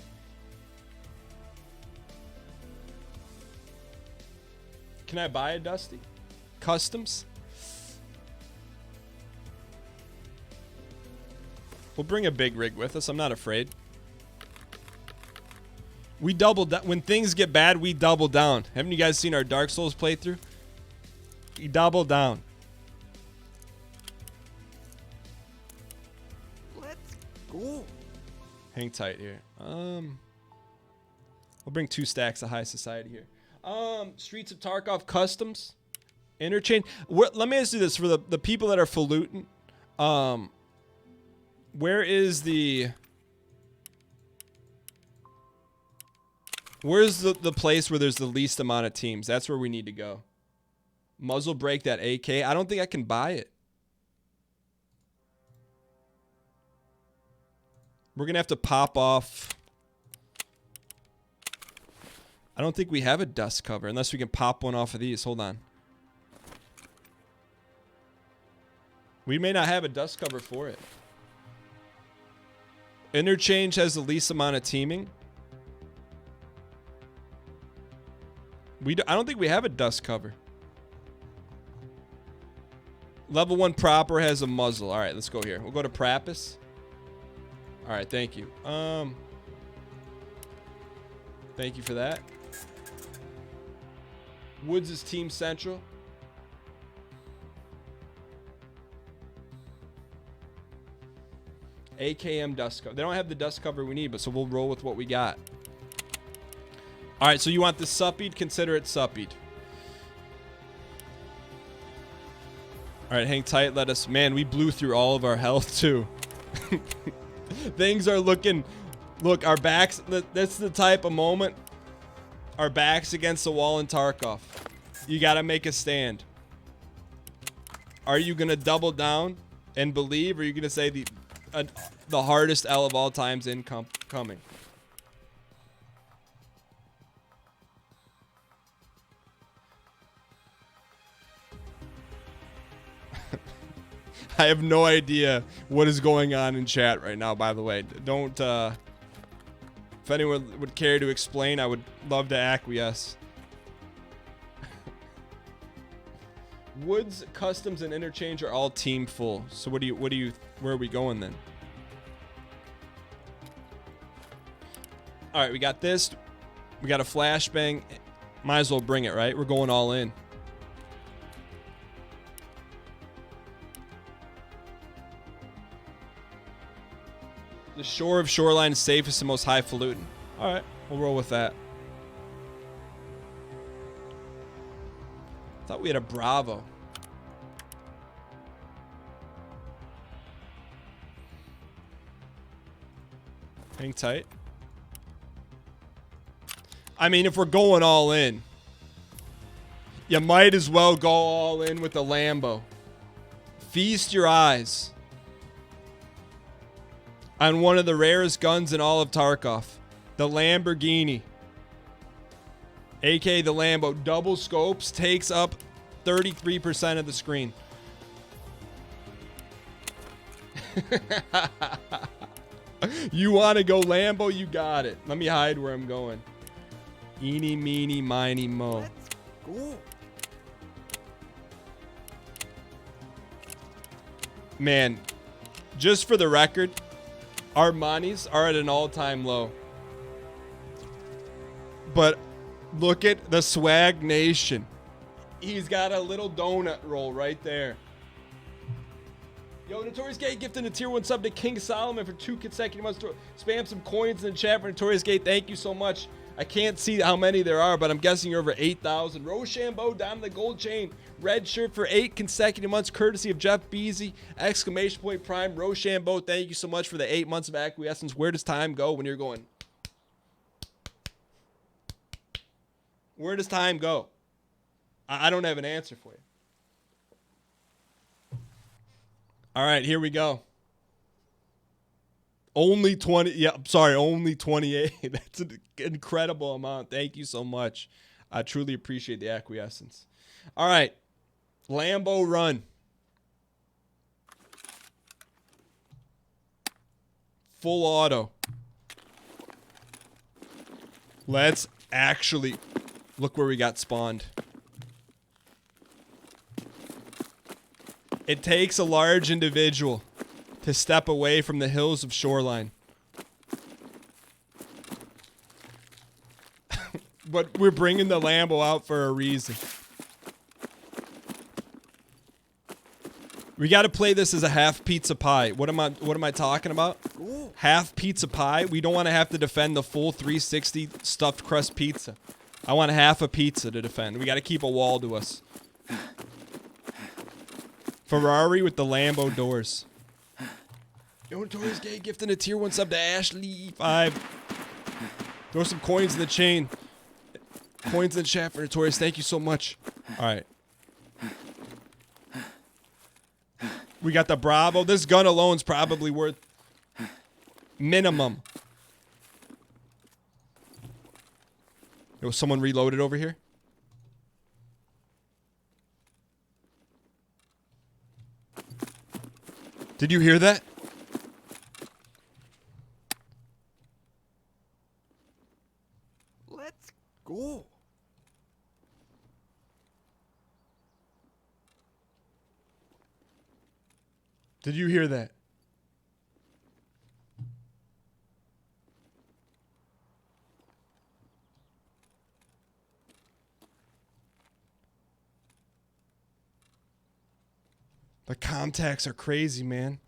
Can I buy a dusty? Customs? We'll bring a big rig with us. I'm not afraid. We double down. When things get bad, we double down. Haven't you guys seen our Dark Souls playthrough? We double down. Let's go. Hang tight here. We'll bring 2 stacks of high society here. Streets of Tarkov customs. Interchange. Let me ask you this for the people that are falutin. Where's the place where there's the least amount of teams? That's where we need to go. Muzzle break that AK. I don't think I can buy it. We're going to have to pop off. I don't think we have a dust cover unless we can pop one off of these. Hold on. We may not have a dust cover for it. Interchange has the least amount of teaming. I don't think we have a dust cover. Level 1 proper has a muzzle. All right, let's go here. We'll go to Prapus. All right, thank you. Thank you for that. Woods is Team Central. AKM dust cover. They don't have the dust cover we need, but so we'll roll with what we got. All right, so you want the suppied? Consider it suppied. All right, hang tight. Let us... Man, we blew through all of our health, too. Things are looking... Look, our backs... That's the type of moment. Our backs against the wall in Tarkov. You got to make a stand. Are you going to double down and believe? Or are you going to say the hardest L of all time's coming? I have no idea what is going on in chat right now, by the way. Don't, if anyone would care to explain, I would love to acquiesce. Woods, Customs, and Interchange are all team full. So where are we going then? All right, we got this. We got a flashbang. Might as well bring it, right? We're going all in. The shore of Shoreline is safest and most highfalutin. All right, we'll roll with that. Thought we had a Bravo. Hang tight. I mean, if we're going all in, you might as well go all in with the Lambo. Feast your eyes on one of the rarest guns in all of Tarkov. The Lamborghini. AK the Lambo. Double scopes, takes up 33% of the screen. You want to go Lambo? You got it. Let me hide where I'm going. Eeny, meeny, miny, mo. Let's go. Man, just for the record, our monies are at an all-time low. But look at the Swag Nation. He's got a little donut roll right there. Yo, Notorious Gate gifting a tier 1 sub to King Solomon for 2 consecutive months. Spam some coins in the chat for Notorious Gate. Thank you so much. I can't see how many there are, but I'm guessing you're over 8,000. Rochambeau down to the gold chain. Red shirt for 8 consecutive months, courtesy of Jeff Beasy. Exclamation point prime. Rochambeau, thank you so much for the 8 months of acquiescence. Where does time go when you're going? Where does time go? I don't have an answer for you. All right, here we go. Only 20. Yeah, I'm sorry, only 28. That's an incredible amount. Thank you so much. I truly appreciate the acquiescence. All right, Lambo run. Full auto. Let's actually look where we got spawned. It takes a large individual to step away from the hills of Shoreline. But we're bringing the Lambo out for a reason. We got to play this as a half pizza pie. What am I talking about? Go. Half pizza pie. We don't want to have to defend the full 360 stuffed crust pizza. I want half a pizza to defend. We got to keep a wall to us. Ferrari with the Lambo doors. Yo, Notorious Gay gifting a tier 1 sub to Ashley 5. Throw some coins in the chain. Coins in the chat for Notorious. Thank you so much. All right. We got the Bravo. This gun alone's probably worth minimum. Yo, someone reloaded over here. Did you hear that? Let's go. Did you hear that? The contacts are crazy, man.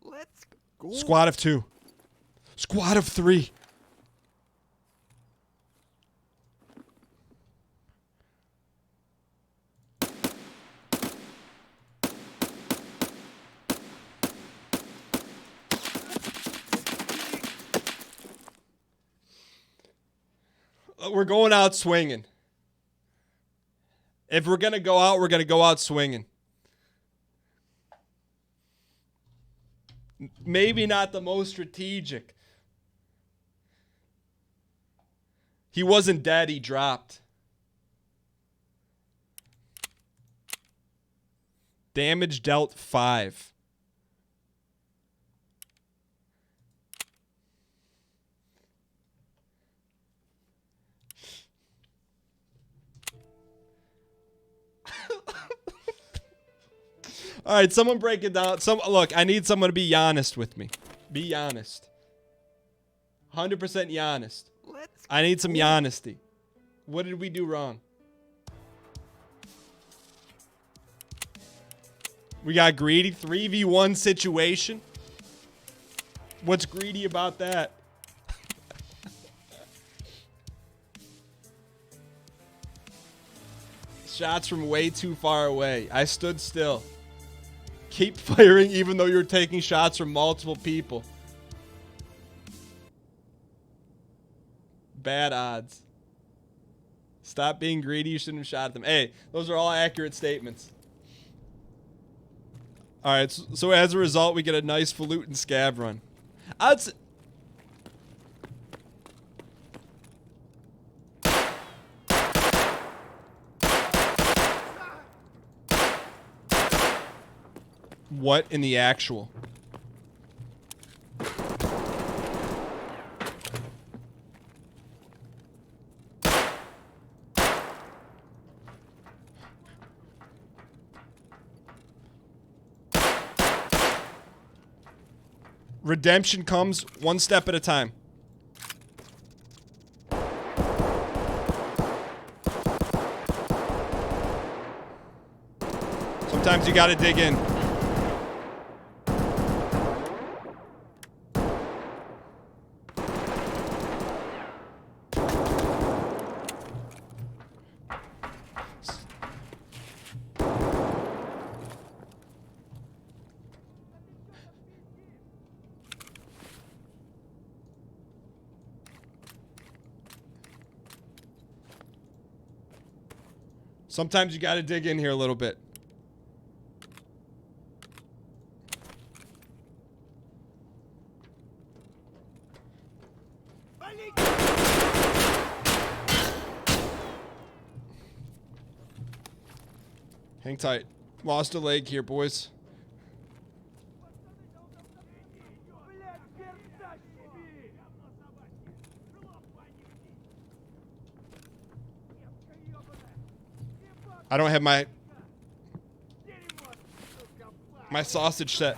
Let's go. Squad of 2. Squad of 3. We're going out swinging. If we're going to go out, we're going to go out swinging. Maybe not the most strategic. He wasn't dead, he dropped. Damage dealt 5. All right, someone break it down. Look, I need someone to be honest with me. Be honest. 100% honest. I need some honesty. What did we do wrong? We got greedy. 3v1 situation. What's greedy about that? Shots from way too far away. I stood still. Keep firing even though you're taking shots from multiple people. Bad odds. Stop being greedy. You shouldn't have shot them. Hey, those are all accurate statements. All right, so as a result, we get a nice falutin scav run. What in the actual? Redemption comes one step at a time. Sometimes you gotta dig in. Sometimes you gotta dig in here a little bit. Hang tight. Lost a leg here, boys. I don't have my sausage set.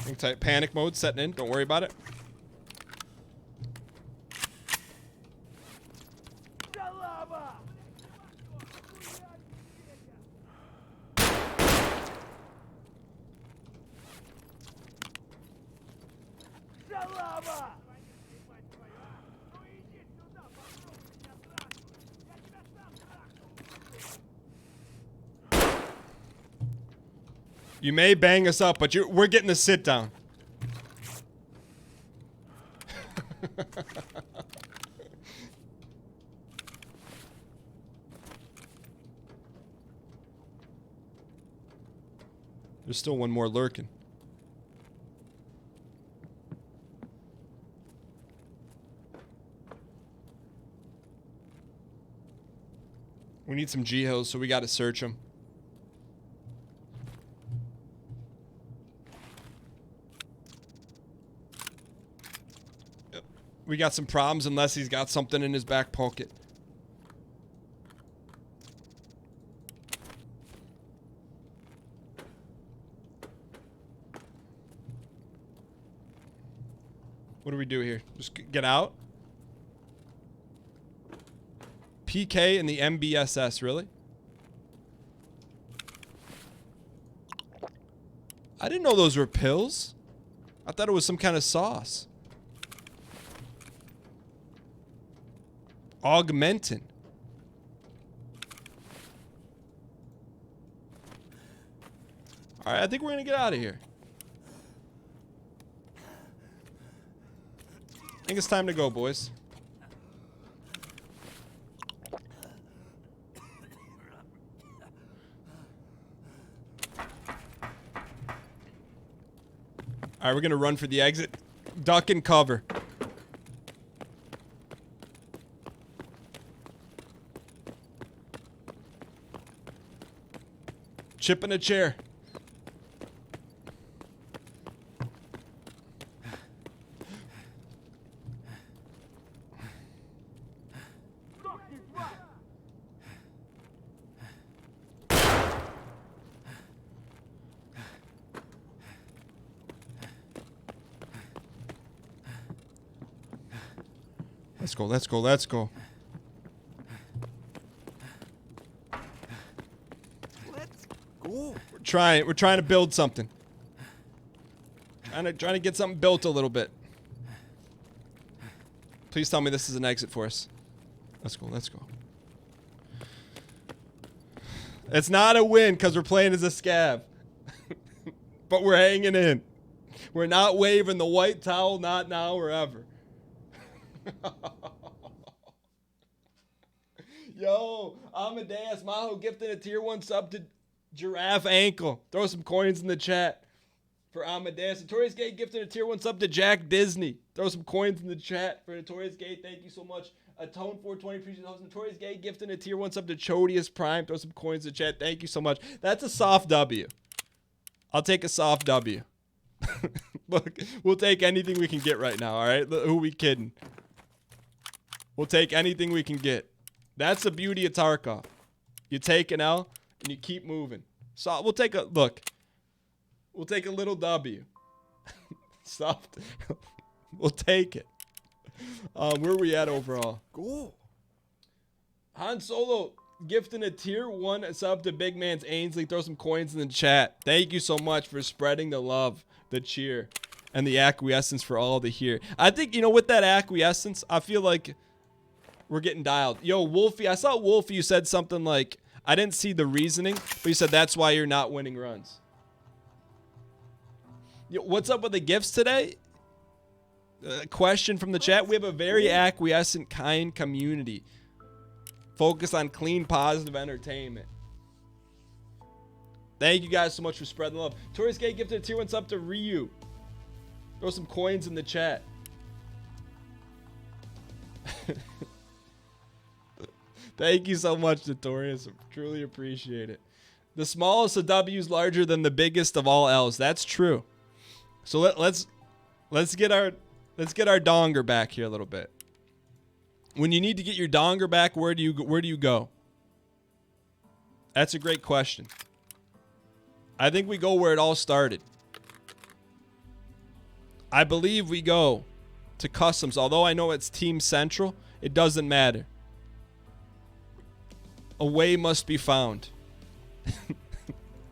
Hang tight. Panic mode setting in. Don't worry about it. You may bang us up, but we're getting a sit down. There's still one more lurking. We need some G-hills, so we got to search them. We got some problems unless he's got something in his back pocket. What do we do here? Just get out? PK and the MBSS, really? I didn't know those were pills. I thought it was some kind of sauce. Augmentin. All right, I think we're gonna get out of here. I think it's time to go, boys. All right, we're going to run for the exit. Duck and cover. Chip in a chair. Let's go, let's go, let's go. Let's go. We're trying to build something. Trying to get something built a little bit. Please tell me this is an exit for us. Let's go, let's go. It's not a win because we're playing as a scav. But we're hanging in. We're not waving the white towel, not now or ever. Yo, Amadeus Maho gifted a tier 1 sub to Giraffe Ankle. Throw some coins in the chat for Amadeus. Notorious Gate gifted a tier 1 sub to Jack Disney. Throw some coins in the chat for Notorious Gate. Thank you so much. Atone 420 appreciate the host. Notorious Gate gifted a tier 1 sub to Chodius Prime. Throw some coins in the chat. Thank you so much. That's a soft W. I'll take a soft W. Look, we'll take anything we can get right now, all right? Who we kidding? We'll take anything we can get. That's the beauty of Tarkov. You take an L and you keep moving. So we'll take a look. We'll take a little W. Soft. We'll take it. Where are we at overall? Go. Han Solo gifting a tier 1 sub to Big Man's Ainsley. Throw some coins in the chat. Thank you so much for spreading the love, the cheer, and the acquiescence for all to hear. I think, you know, with that acquiescence, I feel like we're getting dialed. Yo, Wolfie, I saw Wolfie, you said something like, I didn't see the reasoning, but you said that's why you're not winning runs. Yo, what's up with the gifts today? Question from the chat. We have a very acquiescent, kind community. Focus on clean, positive entertainment. Thank you guys so much for spreading the love. Tourist Gate gifted a tier 1 sub to Ryu. Throw some coins in the chat. Thank you so much, Notorious. Truly appreciate it. The smallest of W's larger than the biggest of all L's. That's true. So let's get our donger back here a little bit. When you need to get your donger back, where do you go? That's a great question. I think we go where it all started. I believe we go to customs. Although I know it's Team Central, it doesn't matter. A way must be found.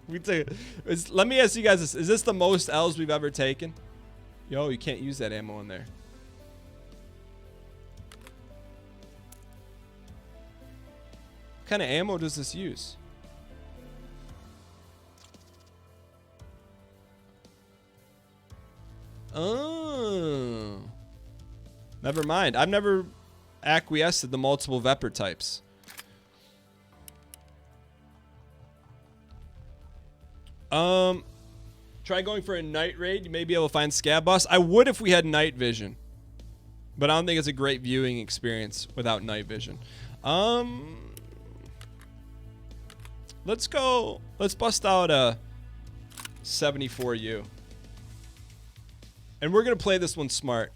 Let me ask you guys this. Is this the most L's we've ever taken? Yo, you can't use that ammo in there. What kind of ammo does this use? Oh. Never mind. I've never acquiesced to the multiple Vepr types. Try going for a night raid. You may be able to find Scav Boss. I would if we had night vision. But I don't think it's a great viewing experience without night vision. Let's go. Let's bust out a 74U. And we're going to play this one smart.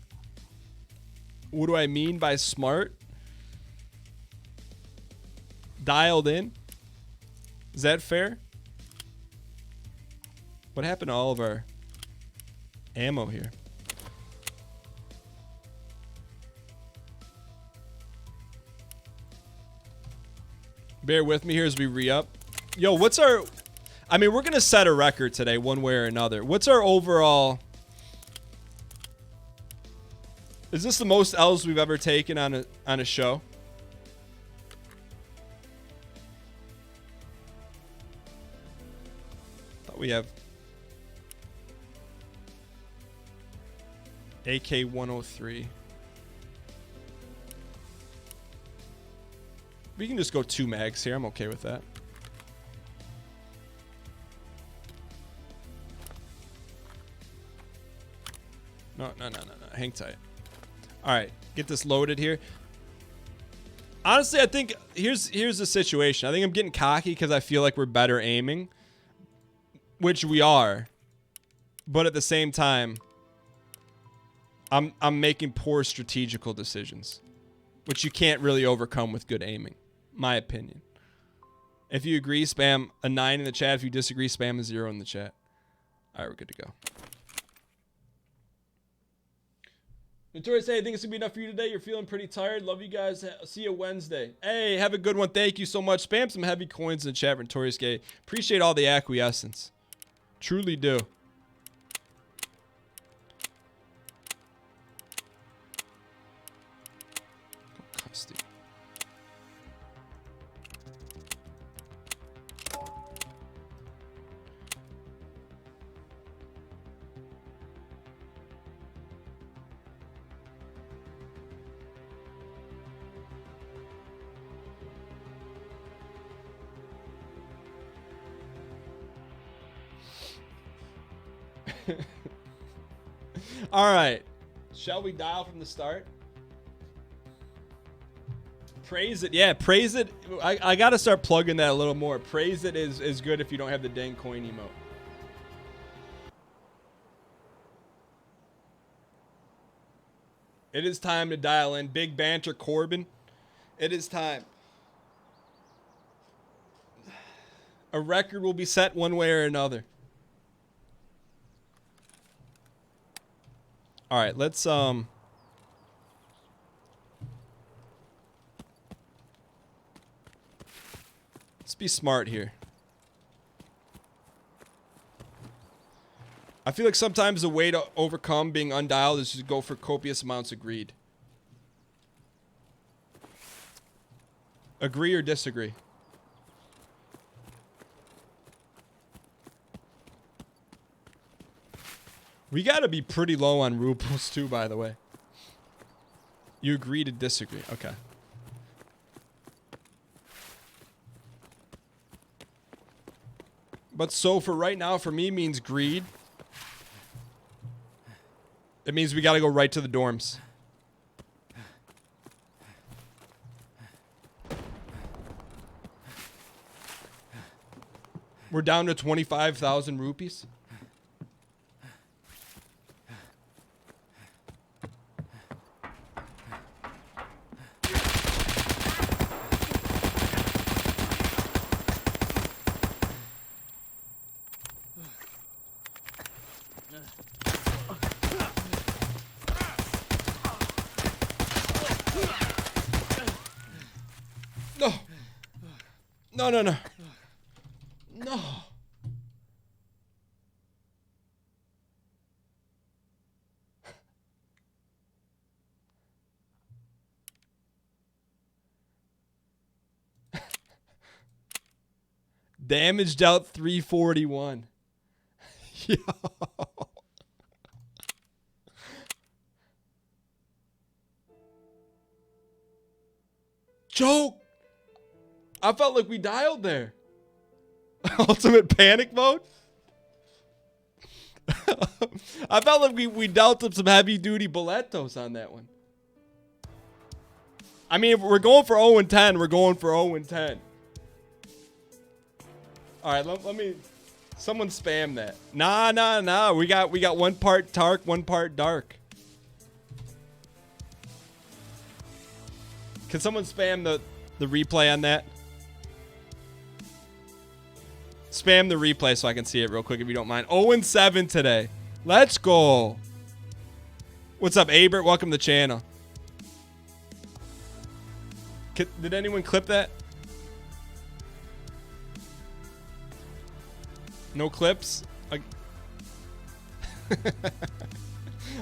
What do I mean by smart? Dialed in. Is that fair? What happened to all of our ammo here? Bear with me here as we re-up. Yo, what's our... I mean, we're going to set a record today one way or another. What's our overall... Is this the most L's we've ever taken on a show? Thought we have AK-103. We can just go 2 mags here. I'm okay with that. No. Hang tight. All right, get this loaded here. Honestly, I think here's the situation. I think I'm getting cocky because I feel like we're better aiming, which we are. But at the same time, I'm making poor strategical decisions, which you can't really overcome with good aiming, my opinion. If you agree, spam a 9 in the chat. If you disagree, spam a 0 in the chat. All right, we're good to go. Notorious, hey, I think it's going to be enough for you today. You're feeling pretty tired. Love you guys. See you Wednesday. Hey, have a good one. Thank you so much. Spam some heavy coins in the chat, Notorious Gay. Appreciate all the acquiescence. Truly do. Custody. All right. Shall we dial from the start? Praise it. Yeah, praise it. I got to start plugging that a little more. Praise it is good if you don't have the dang coin emote. It is time to dial in. Big Banter Corbin. It is time. A record will be set one way or another. All right, let's be smart here. I feel like sometimes the way to overcome being undialed is to go for copious amounts of greed. Agree or disagree? We gotta be pretty low on rubles too, by the way. You agree to disagree. Okay. But so for right now, for me, means greed. It means we gotta go right to the dorms. We're down to 25,000 rupees. No. No. Damage dealt 341. Yo. Joke. I felt like we dialed there. Ultimate panic mode? I felt like we dealt up some heavy duty boletos on that one. I mean, if we're going for 0 and 10, we're going for 0 and 10. All right, let me someone spam that. Nah. We got one part Tark, one part Dark. Can someone spam the replay on that? Spam the replay so I can see it real quick if you don't mind. 0 and 7 today. Let's go. What's up, Abert? Welcome to the channel. Did anyone clip that? No clips? All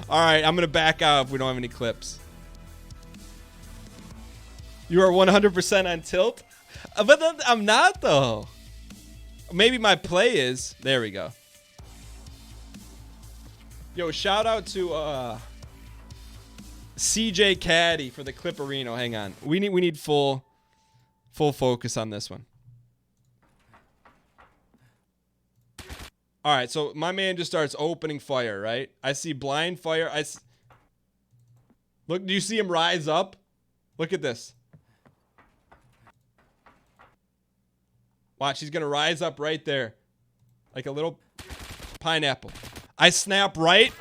right, I'm going to back out if we don't have any clips. You are 100% on tilt? But I'm not, though. Maybe my play is. There we go. Yo, shout out to CJ Caddy for the Clipperino. Hang on. We need full focus on this one. All right, so my man just starts opening fire, right? I see blind fire. Look, do you see him rise up? Look at this. Watch, he's going to rise up right there. Like a little pineapple. I snap right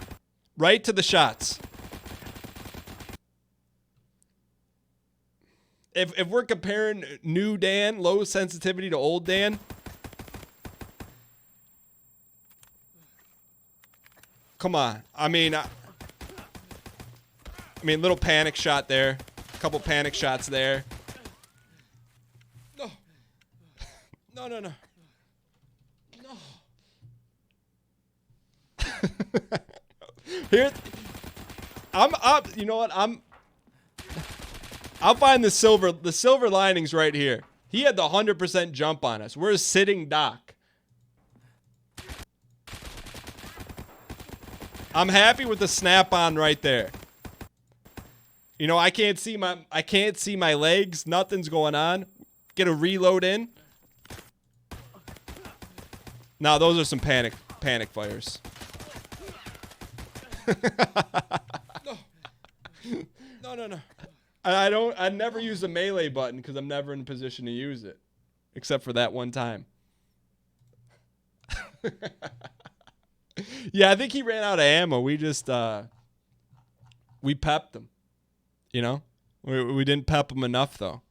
to the shots. If we're comparing new Dan, low sensitivity to old Dan, come on. I mean, little panic shot there. A couple panic shots there. No. No, no, no. No. Here, I'm up. You know what? I'll find the silver linings right here. He had the 100% jump on us. We're a sitting dock. I'm happy with the snap on right there. You know, I can't see my legs. Nothing's going on. Get a reload in. Now those are some panic fires. No. No. I never use the melee button because I'm never in a position to use it. Except for that one time. Yeah, I think he ran out of ammo. We just we pepped him. You know? We didn't pep him enough though.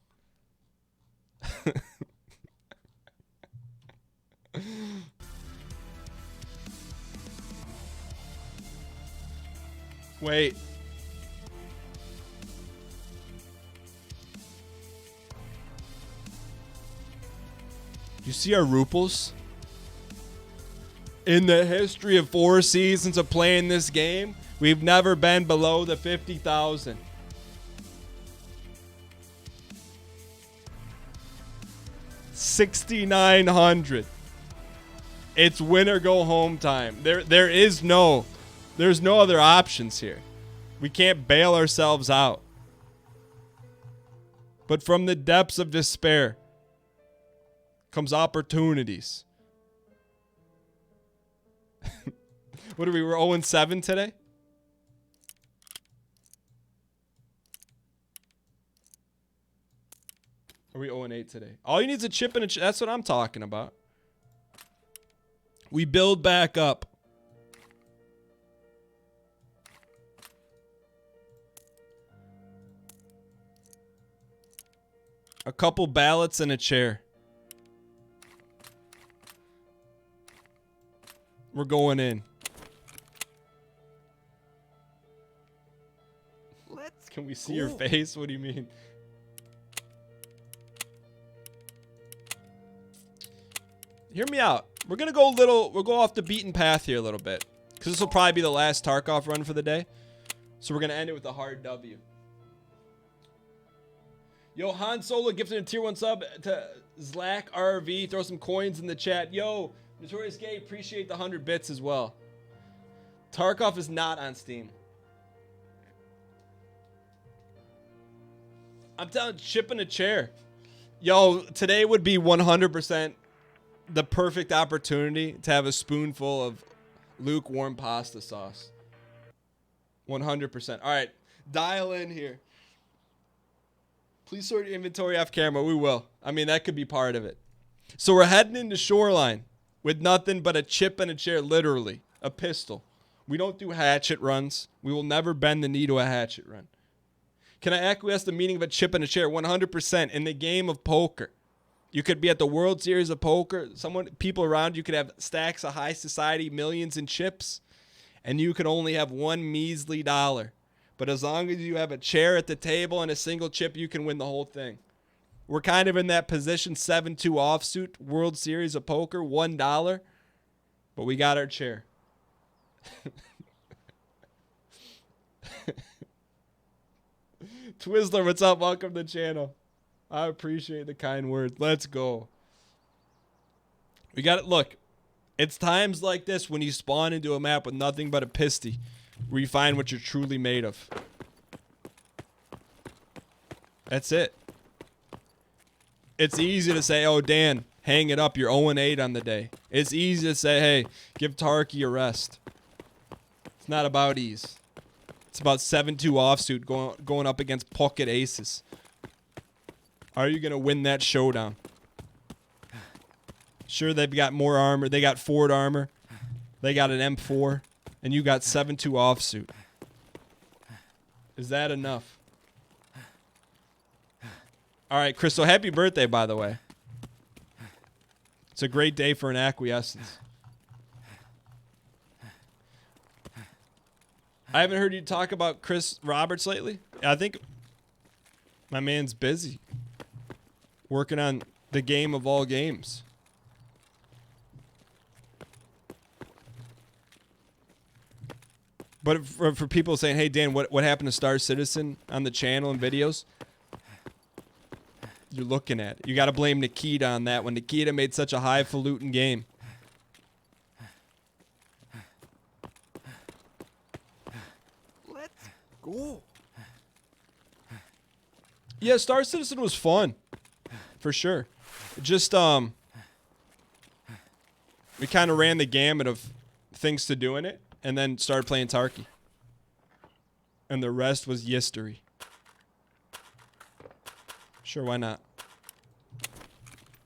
Wait. You see our ruples? In the history of 4 seasons of playing this game, we've never been below the 50,000. $6,900. It's win or go home time. There's no other options here. We can't bail ourselves out. But from the depths of despair comes opportunities. What are we? We're 0-7 today? Are we 0-8 today? All you need is a chip and a chip. That's what I'm talking about. We build back up. A couple ballots and a chair. We're going in. Can we see your face? What do you mean? Hear me out. We'll go off the beaten path here a little bit. Because this will probably be the last Tarkov run for the day. So we're going to end it with a hard W. Yo, Han Solo gifted a tier 1 sub to Zlack RV. Throw some coins in the chat. Yo, Notorious Gay, appreciate the 100 bits as well. Tarkov is not on Steam. I'm telling you, shipping a chair. Yo, today would be 100% the perfect opportunity to have a spoonful of lukewarm pasta sauce. 100%. All right, dial in here. Please sort your inventory off camera. We will. I mean, that could be part of it. So we're heading into Shoreline with nothing but a chip and a chair, literally. A pistol. We don't do hatchet runs. We will never bend the knee to a hatchet run. Can I acquiesce the meaning of a chip and a chair? 100%. In the game of poker, you could be at the World Series of Poker. People around you could have stacks of high society, millions in chips, and you could only have one measly dollar. But as long as you have a chair at the table and a single chip, you can win the whole thing. We're kind of in that position, 7-2 offsuit, World Series of Poker, $1, but we got our chair. Twizzler, what's up? Welcome to the channel. I appreciate the kind words. Let's go. We got it. Look, it's times like this when you spawn into a map with nothing but a pisty where you find what you're truly made of. That's it. It's easy to say, oh, Dan, hang it up. You're 0-8 on the day. It's easy to say, hey, give Tarky a rest. It's not about ease. It's about 7-2 offsuit going up against pocket aces. Are you going to win that showdown? Sure, they've got more armor. They got Ford armor. They got an M4. And you got 7-2 offsuit. Is that enough? All right, Crystal, happy birthday, by the way. It's a great day for an acquiescence. I haven't heard you talk about Chris Roberts lately. I think my man's busy working on the game of all games. But for people saying, hey, Dan, what happened to Star Citizen on the channel and videos? You're looking at it. You got to blame Nikita on that one. Nikita made such a highfalutin game. Let's go. Yeah, Star Citizen was fun. For sure. Just, we kind of ran the gamut of things to do in it. And then started playing Tarky. And the rest was history. Sure, why not?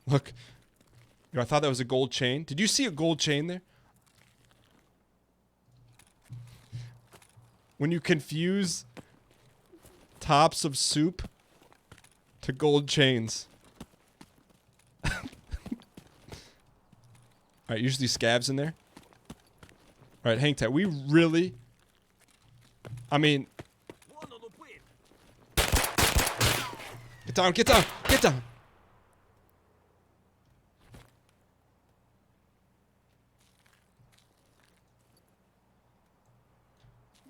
Look. Yo, I thought that was a gold chain. Did you see a gold chain there? When you confuse tops of soup to gold chains. Alright, usually scavs in there. Alright, hang tight. We really... I mean... Get down, get down, get down!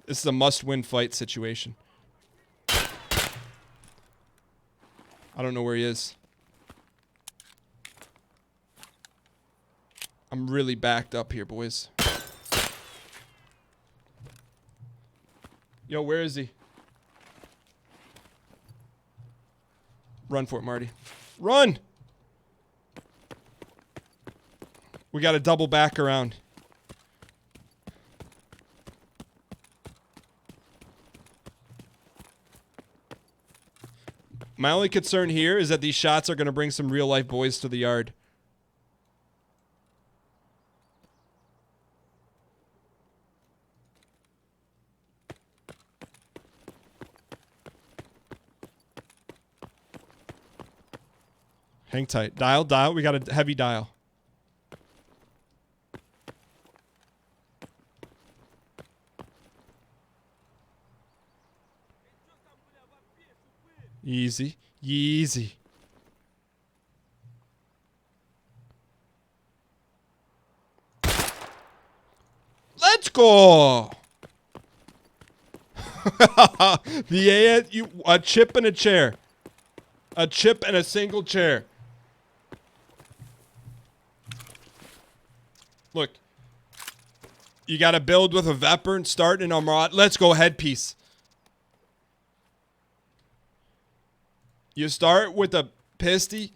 This is a must-win fight situation. I don't know where he is. I'm really backed up here, boys. Yo, where is he? Run for it, Marty. Run! We got to double back around. My only concern here is that these shots are going to bring some real-life boys to the yard. Hang tight. Dial, dial. We got a heavy dial. Easy. Easy. Let's go. A chip and a chair. A chip and a single chair. Look, you got to build with a Vepr and start in Armad. Let's go headpiece. You start with a Pisty,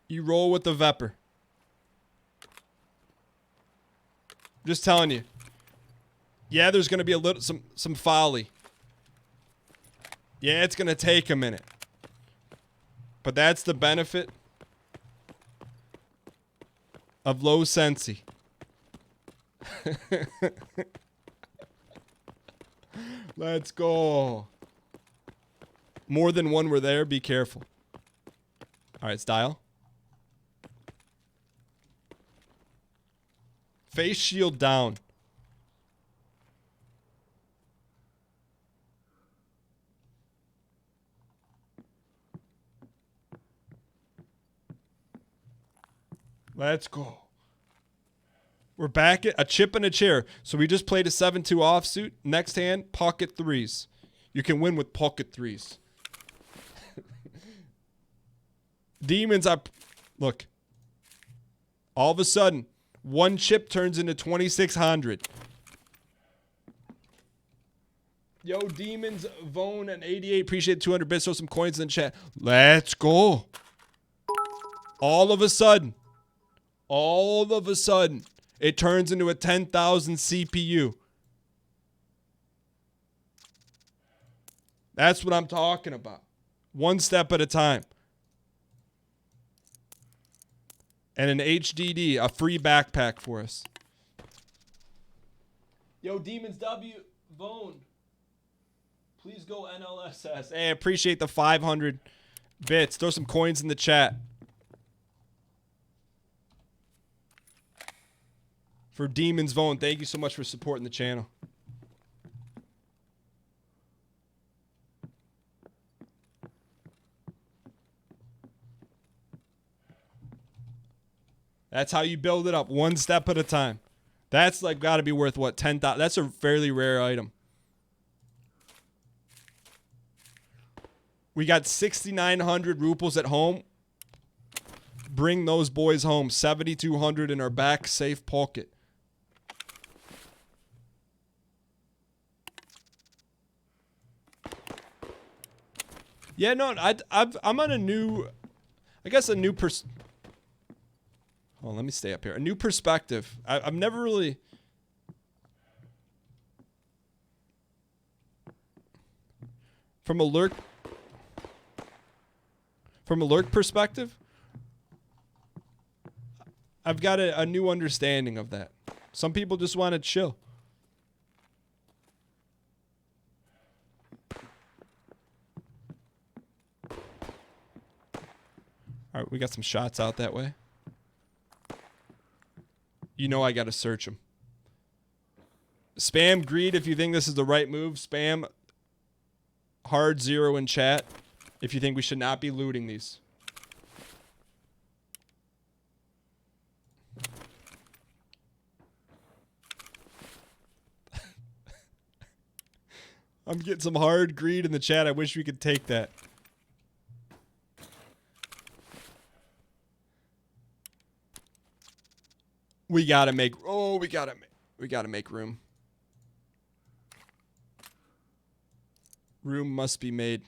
you roll with the Vepr. Just telling you. Yeah, there's going to be a little some folly. Yeah, it's going to take a minute. But that's the benefit of low sensi. Let's go. More than one were there. Be careful. All right, style. Face shield down. Let's go. We're back at a chip and a chair. So we just played a 7-2 offsuit. Next hand, pocket threes. You can win with pocket threes. Demons up. Look. All of a sudden, one chip turns into 2,600. Yo, Demons, Vone, and 88. Appreciate 200 bits. Throw some coins in the chat. Let's go. All of a sudden, All of a sudden, it turns into a 10,000 CPU. That's what I'm talking about. One step at a time. And an HDD, a free backpack for us. Yo, Demons W, Vone. Please go NLSS. Hey, I appreciate the 500 bits. Throw some coins in the chat. For Demons Vone, thank you so much for supporting the channel. That's how you build it up, one step at a time. That's like got to be worth what, 10,000? That's a fairly rare item. We got 6,900 ruples at home. Bring those boys home. 7,200 in our back safe pocket. Yeah, no, I'm on a new, I guess a new oh, let me stay up here. A new perspective. I've never really... From a lurk perspective, I've got a new understanding of that. Some people just want to chill. All right, we got some shots out that way. You know I got to search them. Spam greed if you think this is the right move. Spam hard 0 in chat if you think we should not be looting these. I'm getting some hard greed in the chat. I wish we could take that. We gotta make room. Room must be made.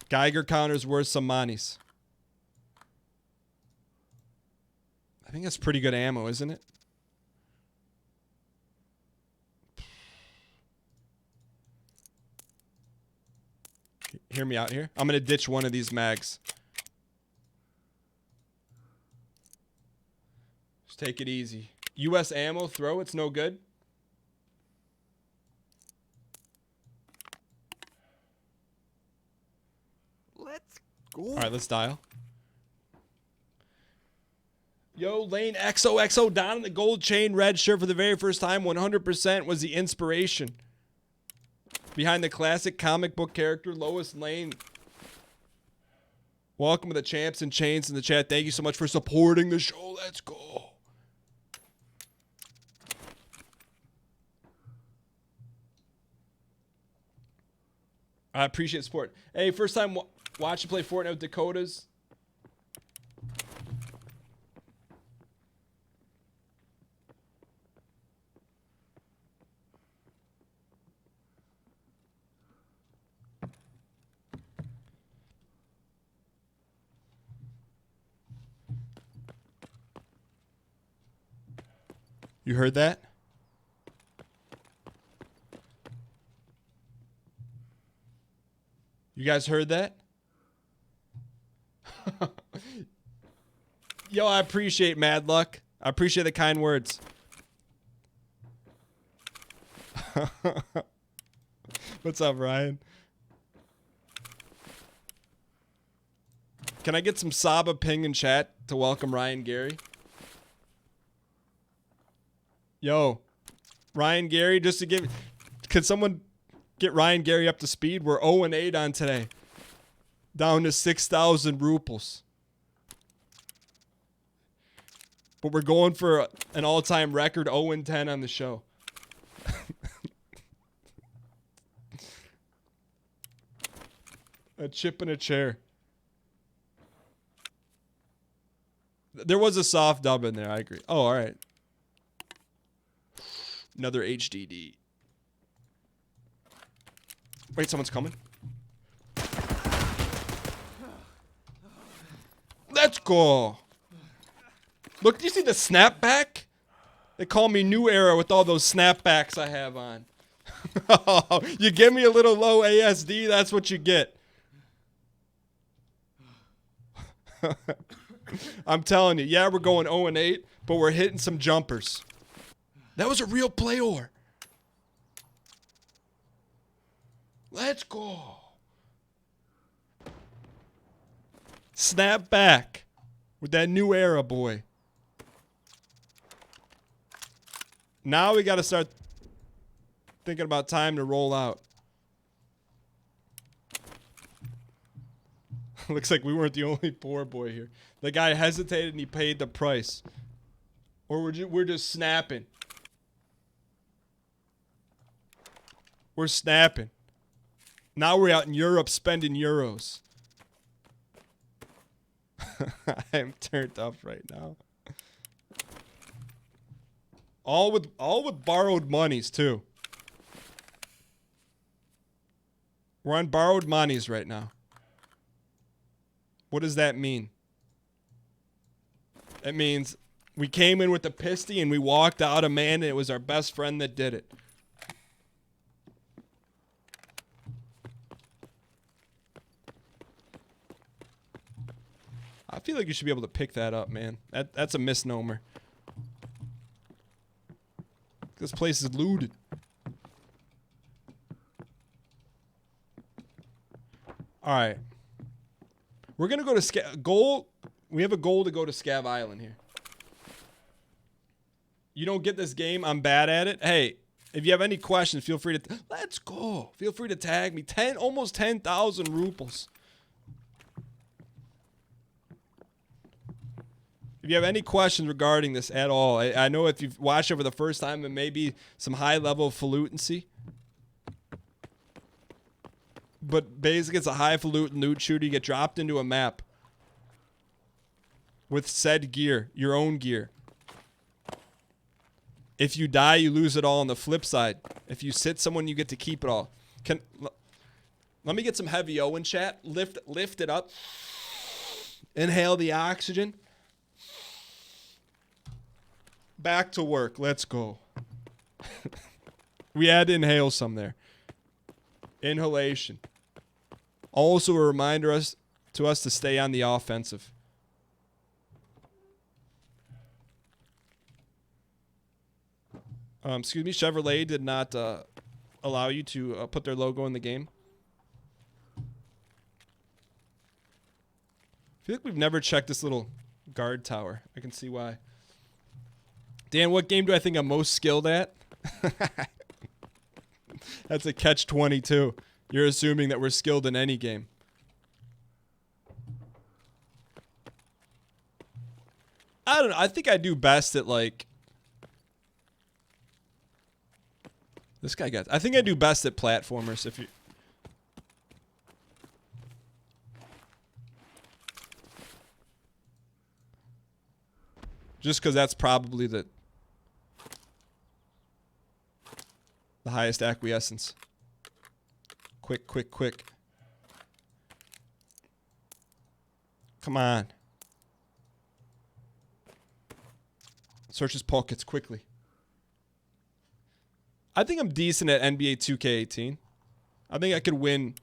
Geiger counter's worth some monies. I think that's pretty good ammo, isn't it? Hear me out here. I'm going to ditch one of these mags. Just take it easy. US ammo throw, it's no good. Let's go. All right, let's dial. Yo, Lane XOXO down in the gold chain red shirt for the very first time. 100% was the inspiration behind the classic comic book character Lois Lane. Welcome to the Champs and Chains in the chat. Thank you so much for supporting the show. Let's go. I appreciate the support. Hey, first time watching play Fortnite with Dakotas. You heard that? You guys heard that? Yo, I appreciate Mad Luck. I appreciate the kind words. What's up, Ryan? Can I get some Saba ping in chat to welcome Ryan Gary? Yo, Ryan Gary, just to give... Could someone get Ryan Gary up to speed? We're 0-8 on today. Down to 6,000 ruples. But we're going for an all-time record 0-10 on the show. A chip in a chair. There was a soft dub in there, I agree. Oh, all right. Another HDD. Wait, someone's coming. Let's go. Look, do you see the snapback? They call me New Era with all those snapbacks I have on. You give me a little low ASD, that's what you get. I'm telling you, yeah, we're going 0-8, but we're hitting some jumpers. That was a real player. Let's go. Snap back with that New Era boy. Now we got to start thinking about time to roll out. Looks like we weren't the only poor boy here. The guy hesitated and he paid the price. Or we're just snapping. We're snapping. Now we're out in Europe spending euros. I am turned up right now. All with borrowed monies too. We're on borrowed monies right now. What does that mean? It means we came in with the pisty and we walked out a man and it was our best friend that did it. I feel like you should be able to pick that up, man. That's a misnomer. This place is looted. All right. We're going to go to goal. We have a goal to go to Scav Island here. You don't get this game, I'm bad at it. Hey, if you have any questions, feel free to let's go. Feel free to tag me. Almost 10,000 rubles. If you have any questions regarding this at all, I know if you've watched it for the first time, it may be some high level of falutency. But basically, it's a highfalutin loot shooter. You get dropped into a map with said gear, your own gear. If you die, you lose it all on the flip side. If you sit someone, you get to keep it all. Let me get some heavy O in chat. Lift it up. Inhale the oxygen. Back to work. Let's go. We had to inhale some there. Inhalation. Also a reminder to us to stay on the offensive. Excuse me, Chevrolet did not allow you to put their logo in the game. I feel like we've never checked this little guard tower. I can see why. Dan, what game do I think I'm most skilled at? That's a catch-22. You're assuming that we're skilled in any game. I don't know. I think I do best at, like... This guy got... I think I do best at platformers, if you... Just because that's probably the highest acquiescence. Quick, quick, quick. Come on. Search his pockets quickly. I think I'm decent at NBA 2K18. I think I could win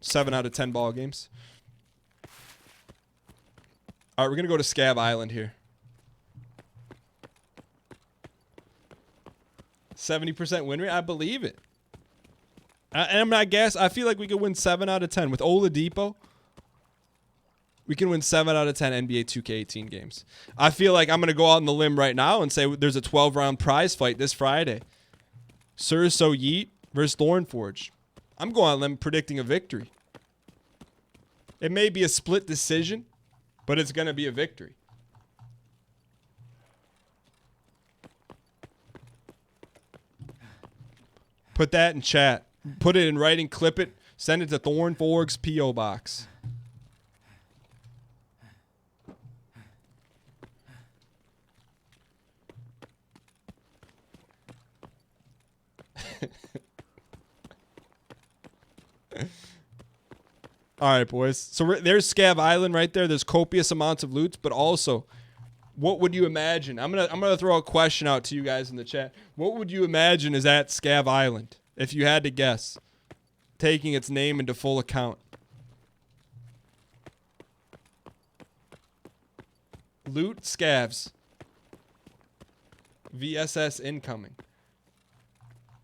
7 out of 10 ball games. All right, we're going to go to Scav Island here. 70% win rate? I believe it. And I guess I feel like we could win 7 out of 10. With Oladipo, we can win 7 out of 10 NBA 2K18 games. I feel like I'm going to go out on the limb right now and say there's a 12-round prize fight this Friday. Sir So Yeet versus Thornforge. I'm going on a limb predicting a victory. It may be a split decision, but it's going to be a victory. Put that in chat. Put it in writing, clip it, send it to Thornforge's P.O. Box. All right, boys. So there's Scav Island right there. There's copious amounts of loot, but also, what would you imagine? I'm gonna throw a question out to you guys in the chat. What would you imagine is at Scav Island if you had to guess, taking its name into full account? Loot scavs. VSS incoming.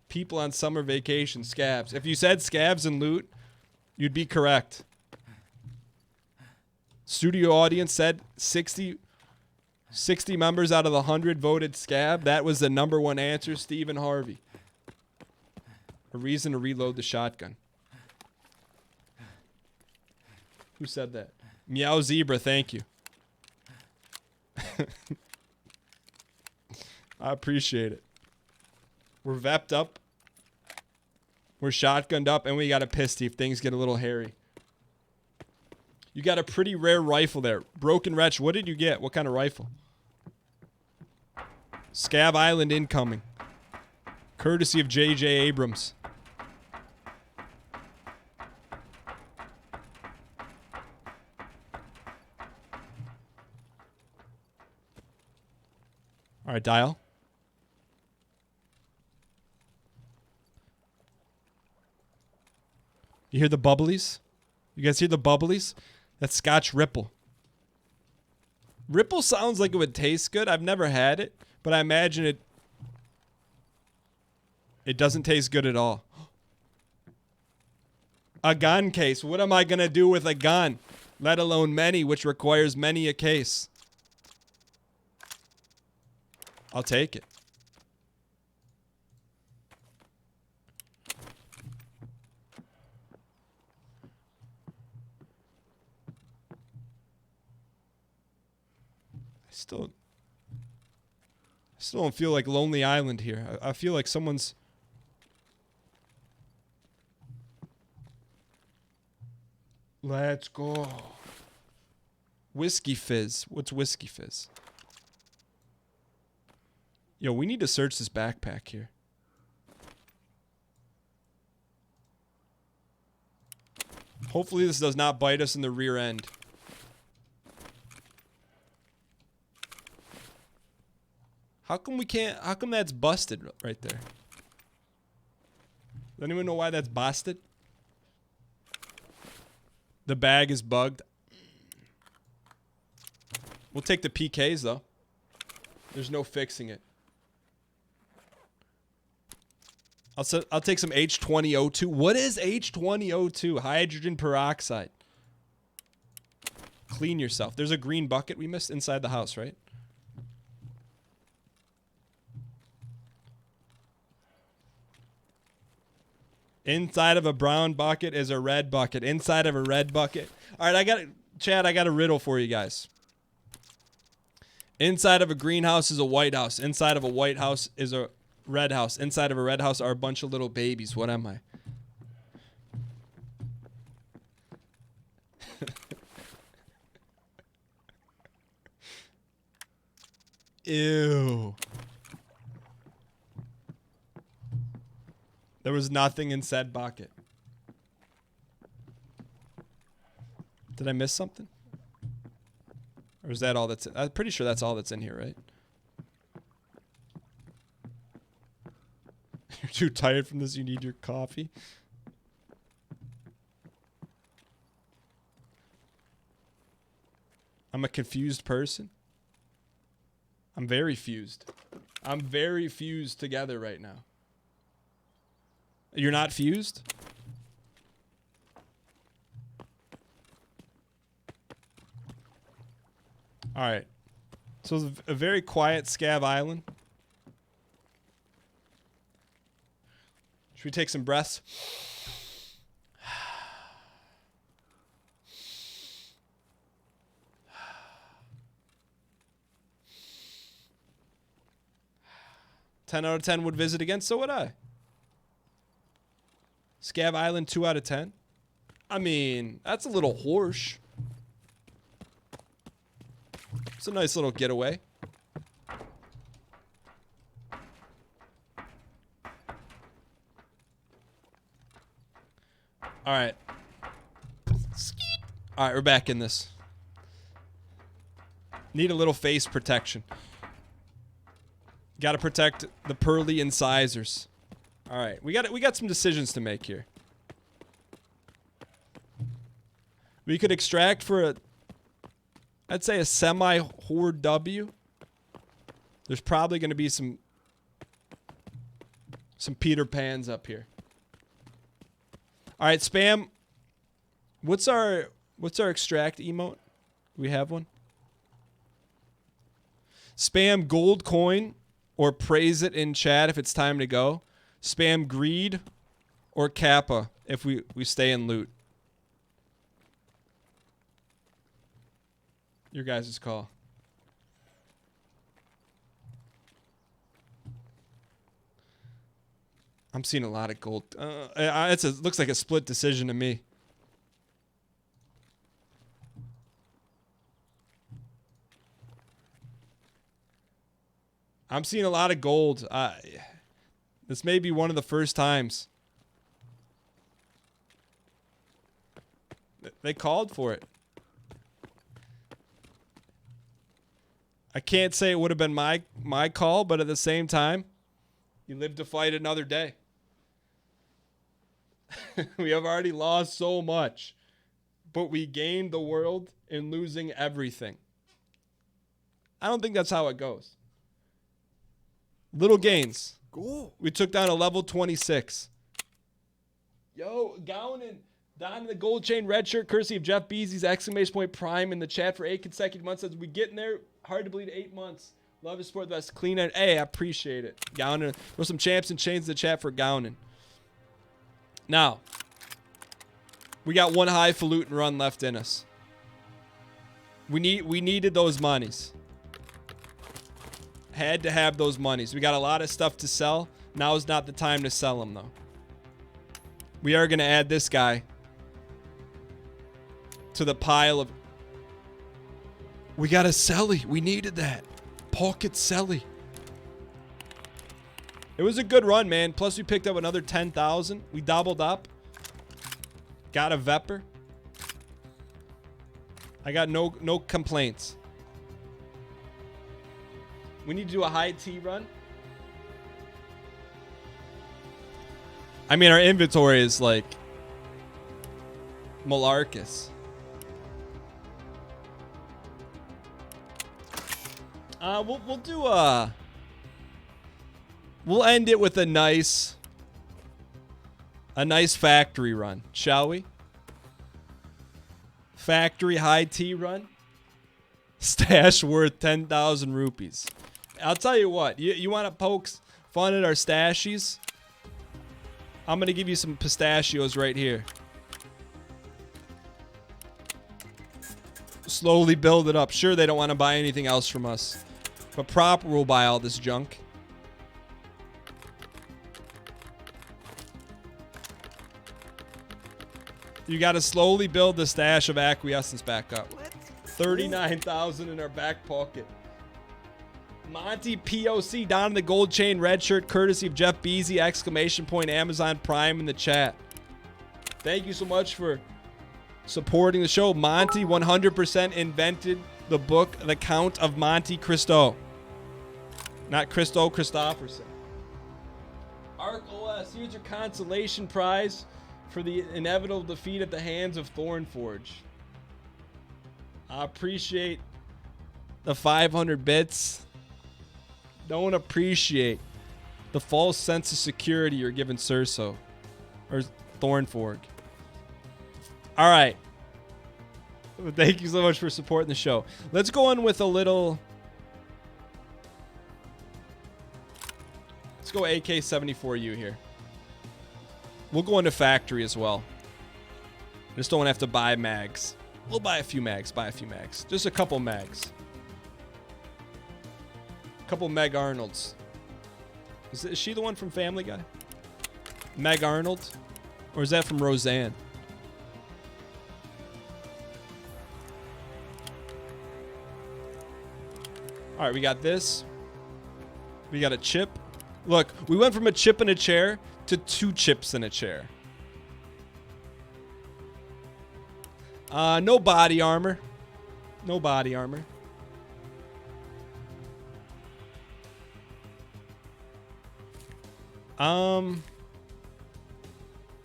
People on summer vacation, scavs. If you said scavs and loot, you'd be correct. Studio audience said 60 members out of the 100 voted scav. That was the number one answer, Stephen Harvey. A reason to reload the shotgun. Who said that? Meow Zebra, thank you. I appreciate it. We're vepped up. We're shotgunned up, and we got a pistol if things get a little hairy. You got a pretty rare rifle there. Broken Wretch, what did you get? What kind of rifle? Scav Island incoming. Courtesy of J.J. Abrams. All right, dial. You hear the bubblies? You guys hear the bubblies? That's Scotch Ripple. Ripple sounds like it would taste good. I've never had it, but I imagine it doesn't taste good at all. A gun case. What am I going to do with a gun? Let alone many, which requires many a case. I'll take it. I still don't feel like Lonely Island here. I feel like someone's... Let's go. Whiskey Fizz. What's Whiskey Fizz? Yo, we need to search this backpack here. Hopefully this does not bite us in the rear end. How come we can't... How come that's busted right there? Does anyone know why that's busted? The bag is bugged. We'll take the PKs, though. There's no fixing it. I'll take some H20O2. What is H20O2? Hydrogen peroxide. Clean yourself. There's a green bucket we missed inside the house, right? Inside of a brown bucket is a red bucket. Inside of a red bucket. All right, Chad, I got a riddle for you guys. Inside of a greenhouse is a white house. Inside of a white house is a red house. Inside of a red house are a bunch of little babies. What am I? Ew. There was nothing in said bucket. Did I miss something? Or is that all that's in? I'm pretty sure that's all that's in here, right? You're too tired from this, you need your coffee? I'm a confused person. I'm very fused. I'm very fused together right now. You're not fused? All right. So it's a very quiet Scav Island. Should we take some breaths? Ten out of 10 would visit again. So would I. Scav Island, 2 out of 10. I mean, that's a little harsh. It's a nice little getaway. All right. All right, we're back in this. Need a little face protection. Got to protect the pearly incisors. All right, we got some decisions to make here. We could extract for I'd say a semi-horde W. There's probably going to be some Peter Pans up here. All right, spam. What's our extract emote? Do we have one? Spam gold coin or praise it in chat if it's time to go. Spam greed or kappa if we stay in loot. Your guys' call. I'm seeing a lot of gold. Looks like a split decision to me. I'm seeing a lot of gold. This may be one of the first times. They called for it. I can't say it would have been my call, but at the same time, you live to fight another day. We have already lost so much, but we gained the world in losing everything. I don't think that's how it goes. Little gains. Go. We took down a level 26. Yo, Gownin, Don in the gold chain red shirt, courtesy of Jeff Beezy's exclamation point prime in the chat for 8 consecutive months. As we get in there, hard to believe 8 months. Love to support the best. Clean it. Hey, I appreciate it. Gownin. There's some champs and chains in the chat for Gownin. Now, we got one highfalutin run left in us. We needed those monies. Had to have those monies. We got a lot of stuff to sell. Now is not the time to sell them, though. We are going to add this guy to the pile of... We got a Selly. We needed that. Pocket Selly. It was a good run, man. Plus, we picked up another 10,000. We doubled up. Got a Vepper. I got no complaints. We need to do a high T run. I mean, our inventory is like Malarkus. We'll do a... We'll end it with a nice factory run, shall we? Factory high T run. Stash worth 10,000 rupees. I'll tell you what. You want to poke fun at our stashies? I'm going to give you some pistachios right here. Slowly build it up. Sure, they don't want to buy anything else from us. But Proper will buy all this junk. You got to slowly build the stash of acquiescence back up. 39,000 in our back pocket. Monty POC down in the gold chain red shirt, courtesy of Jeff Beezy, exclamation point Amazon Prime in the chat. Thank you so much for supporting the show. Monty 100% invented the book, The Count of Monte Cristo. Not Christo Christofferson. Arc OS, here's your consolation prize for the inevitable defeat at the hands of Thornforge. I appreciate the 500 bits. Don't appreciate the false sense of security you're giving Cerso or Thornforge. All right. Thank you so much for supporting the show. Let's go on with a little... Let's go AK-74U here. We'll go into factory as well. Just don't have to buy mags. We'll buy a few mags. Just a couple mags. Couple Meg Arnolds. Is she the one from Family Guy? Meg Arnold? Or is that from Roseanne? All right, we got this. We got a chip. Look, we went from a chip in a chair to 2 chips in a chair. No body armor. No body armor.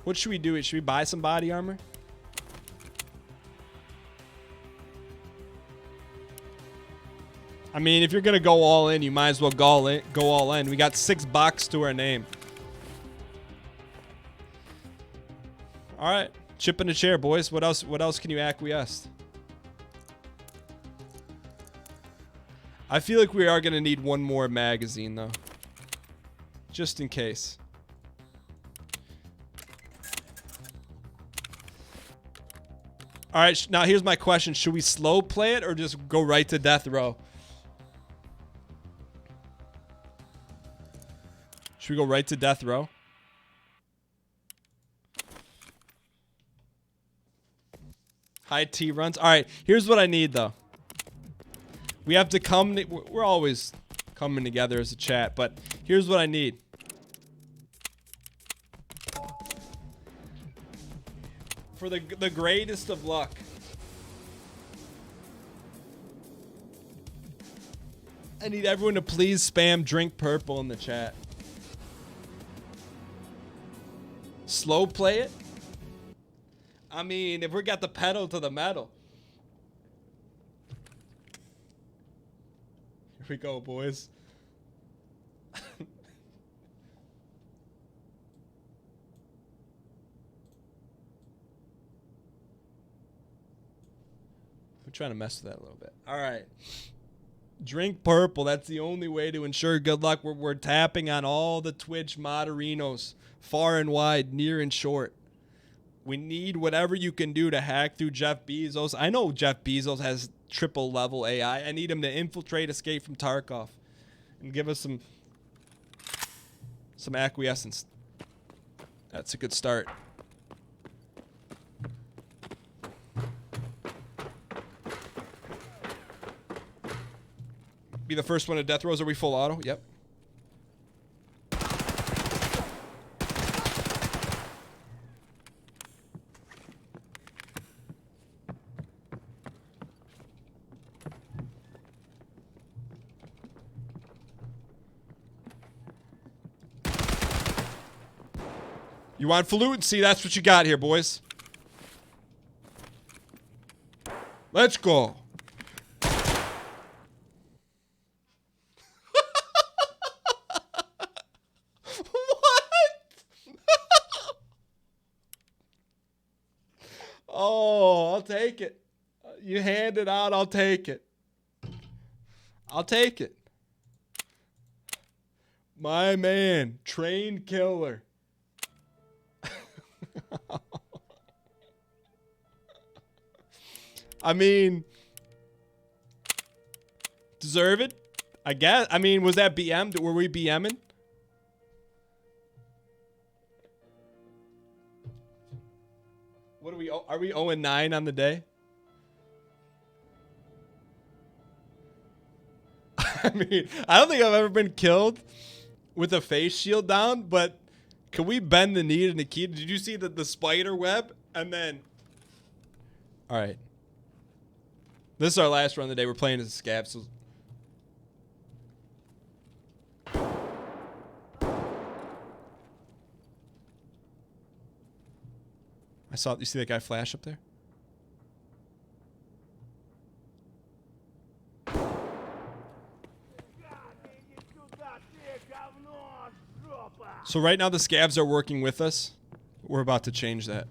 What should we do? Should we buy some body armor? I mean, if you're gonna go all in, you might as well go all in. We got $6 to our name. All right, chip in the chair, boys. What else? What else can you acquiesce? I feel like we are gonna need one more magazine though, just in case. All right, now here's my question: should we slow play it or just go right to death row? Should we go right to death row? High T runs. All right, here's what I need though. We have to come. We're always coming together as a chat, but here's what I need. For the greatest of luck. I need everyone to please spam drink purple in the chat. Slow play it? I mean, if we got the pedal to the metal. Here we go, boys. I'm trying to mess with that a little bit. All right. Drink purple. That's the only way to ensure good luck. We're tapping on all the Twitch moderinos, far and wide, near and short. We need whatever you can do to hack through Jeff Bezos. I know Jeff Bezos has triple level AI. I need him to infiltrate Escape from Tarkov and give us some acquiescence. That's a good start. Be the first one to death rows. Are we full auto? Yep. You want fluency? That's what you got here, boys. Let's go. Oh, I'll take it. You hand it out, I'll take it. I'll take it. My man, trained killer. I mean, deserve it, I guess. I mean, was that BM? Were we BMing? What are we 0-9 on the day? I mean, I don't think I've ever been killed with a face shield down, but can we bend the knee to Nikita? Did you see the spider web? And then, all right. This is our last run of the day. We're playing as a Scav, so you see that guy flash up there? So right now the Scavs are working with us. We're about to change that.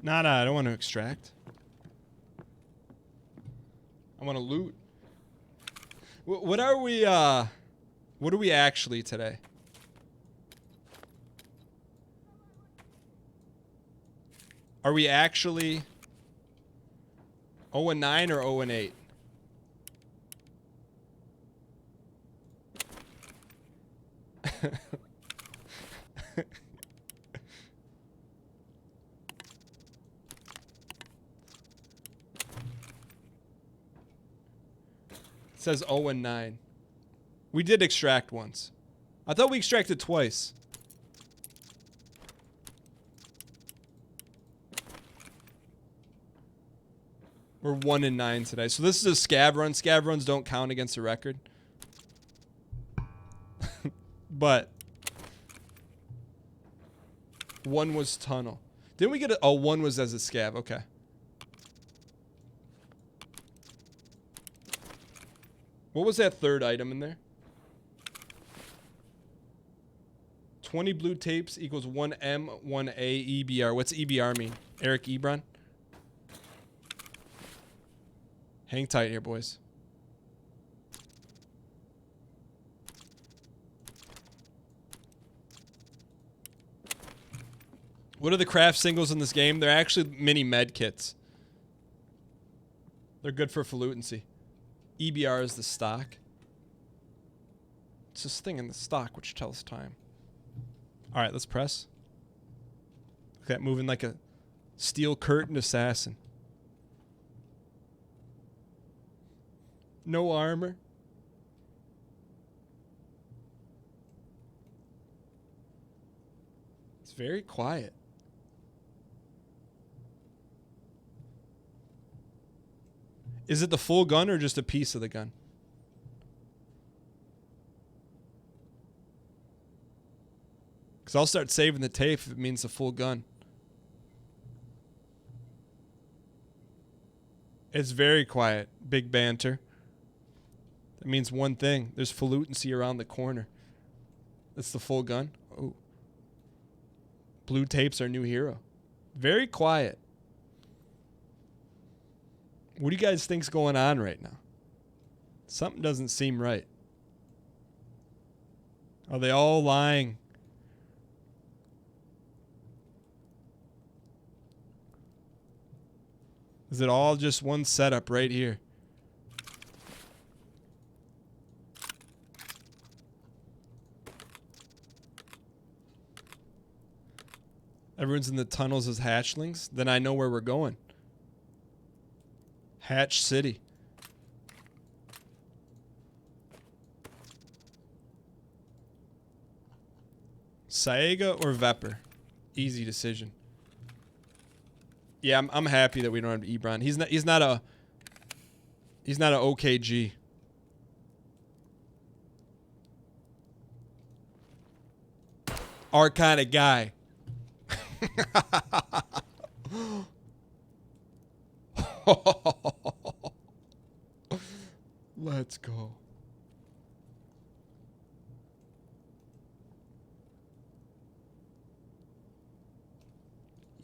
Nah, I don't want to extract. I want to loot. What are we actually today? Are we actually 0-9 or 0-8? says 0 and 9. We did extract once. I thought we extracted twice. We're 1 and 9 today. So this is a scav run. Scav runs don't count against the record. But 1 was tunnel. Didn't we get a... Oh, 1 was as a scav. Okay. What was that third item in there? 20 blue tapes equals 1M, 1A, EBR. What's EBR mean? Eric Ebron? Hang tight here, boys. What are the craft singles in this game? They're actually mini med kits. They're good for falutency. EBR is the stock. It's this thing in the stock which tells time. Alright, let's press. Look at that moving like a steel curtain assassin. No armor. It's very quiet. Is it the full gun or just a piece of the gun? Because I'll start saving the tape if it means the full gun. It's very quiet. Big banter. That means one thing. There's falutency around the corner. That's the full gun. Oh. Blue tape's our new hero. Very quiet. What do you guys think's going on right now? Something doesn't seem right. Are they all lying? Is it all just one setup right here? Everyone's in the tunnels as hatchlings? Then I know where we're going. Hatch City. Saega or Vepper? Easy decision. Yeah, I'm happy that we don't have Ebron. He's not a OKG. Our kind of guy. Let's go.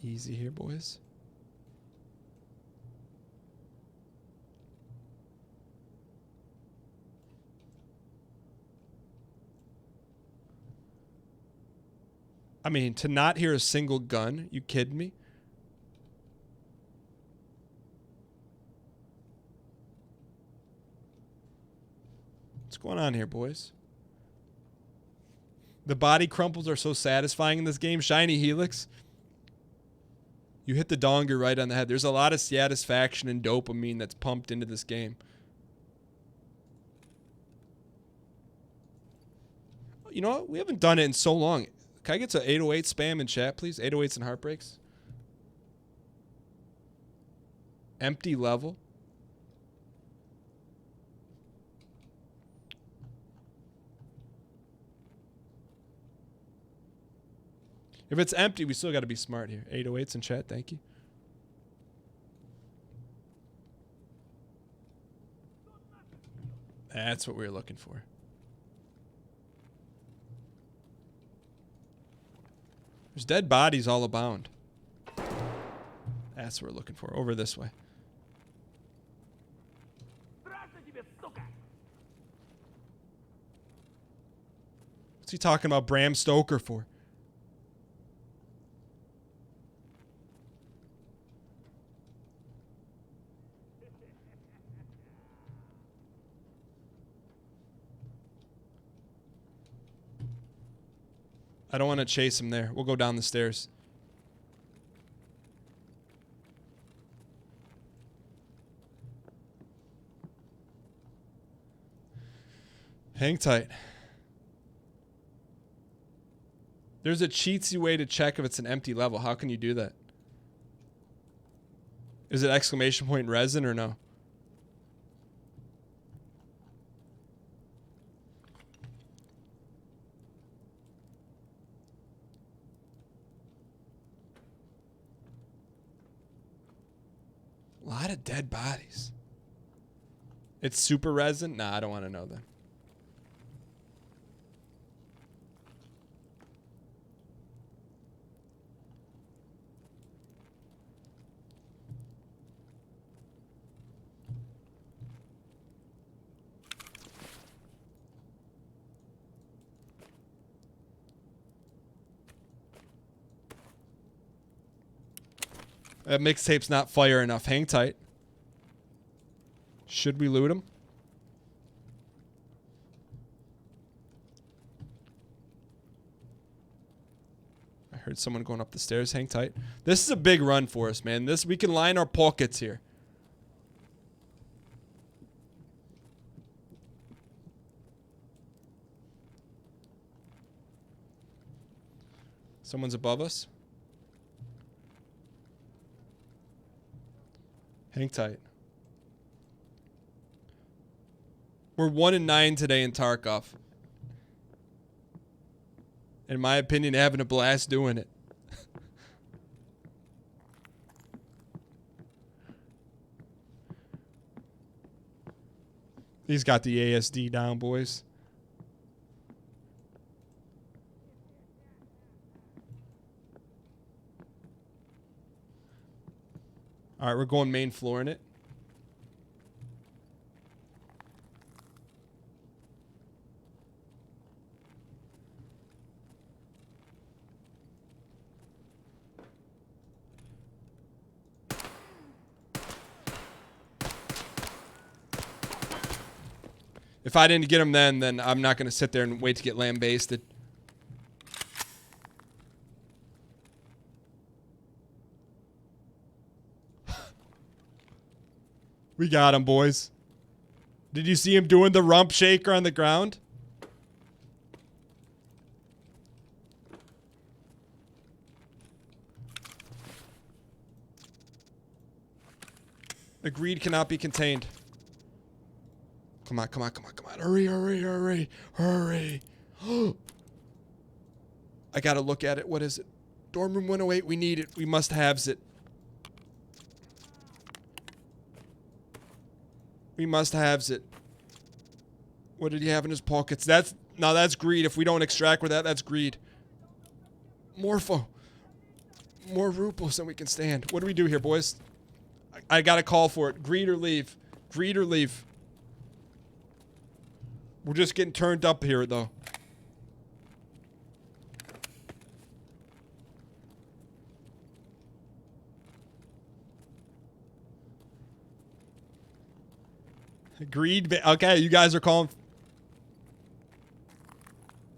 Easy here, boys. I mean, to not hear a single gun, you kidding me? What's going on here, boys? The body crumples are so satisfying in this game. Shiny Helix. You hit the donger right on the head. There's a lot of satisfaction and dopamine that's pumped into this game. You know what? We haven't done it in so long. Can I get to 808 spam in chat, please? 808s and heartbreaks. Empty level. If it's empty, we still got to be smart here. 808s in chat, thank you. That's what we were looking for. There's dead bodies all abound. That's what we're looking for. Over this way. What's he talking about Bram Stoker for? I don't want to chase him there. We'll go down the stairs. Hang tight. There's a cheatsy way to check if it's an empty level. How can you do that? Is it exclamation point resin or no? A lot of dead bodies. It's super resin? Nah, I don't want to know then. That mixtape's not fire enough. Hang tight. Should we loot him? I heard someone going up the stairs. Hang tight. This is a big run for us, man. We can line our pockets here. Someone's above us. Hang tight. We're 1-9 today in Tarkov. In my opinion, having a blast doing it. He's got the ASD down, boys. All right, we're going main floor in it. If I didn't get him then I'm not going to sit there and wait to get lambasted. We got him, boys. Did you see him doing the rump shaker on the ground? The greed cannot be contained. Come on, come on, come on, come on. Hurry, hurry, hurry, hurry. I gotta look at it. What is it? Dorm room 108. We need it. We must haves it. We must haves it. What did he have in his pockets? That's greed. If we don't extract with that, that's greed. Morpho. More ruples than we can stand. What do we do here, boys? I got a call for it. Greed or leave. Greed or leave. We're just getting turned up here, though. Greed. Okay, you guys are calling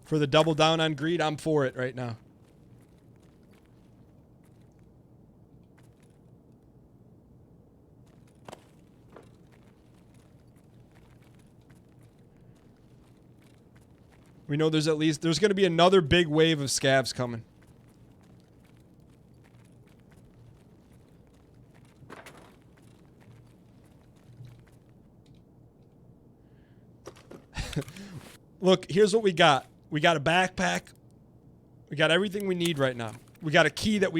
for the double down on greed. I'm for it right now. We know there's going to be another big wave of scavs coming. Look, here's what we got. We got a backpack. We got everything we need right now. We got a key that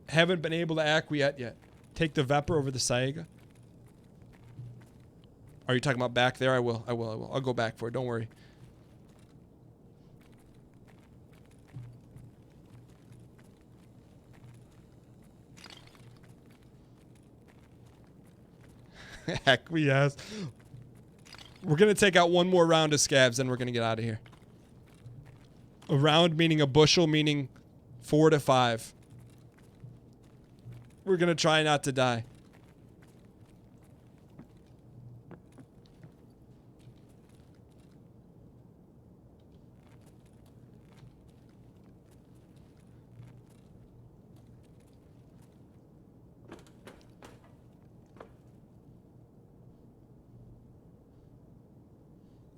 haven't been able to acquire yet. Take the Vepr over the Saiga. Are you talking about back there? I will. I'll go back for it. Don't worry. Heck, we yes. We're going to take out one more round of scavs, then we're going to get out of here. A round meaning a bushel, meaning 4 to 5. We're going to try not to die.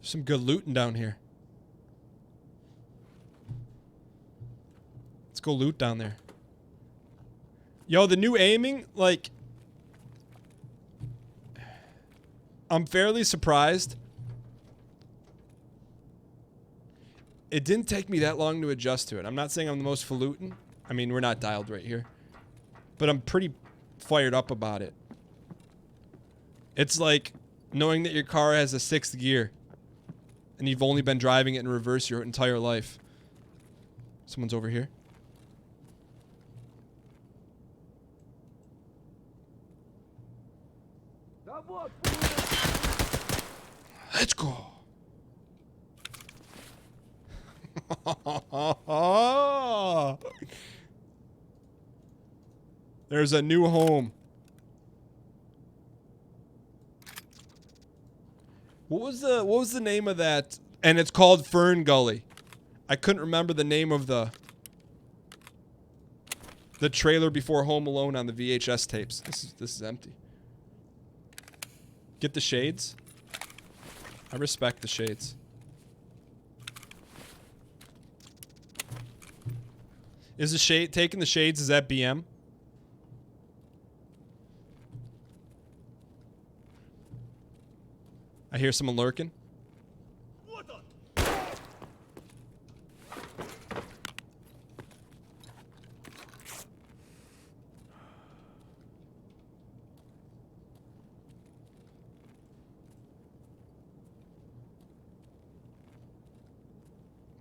Some good looting down here. Let's go loot down there. Yo, the new aiming, like, I'm fairly surprised. It didn't take me that long to adjust to it. I'm not saying I'm the most falutin'. I mean, we're not dialed right here. But I'm pretty fired up about it. It's like knowing that your car has a 6th gear and you've only been driving it in reverse your entire life. Someone's over here. Let's go. There's a new home. What was the name of that? And it's called Fern Gully. I couldn't remember the name of the trailer before Home Alone on the VHS tapes. This is empty. Get the shades. I respect the shades. Is the shade taking the shades? Is that BM? I hear someone lurking.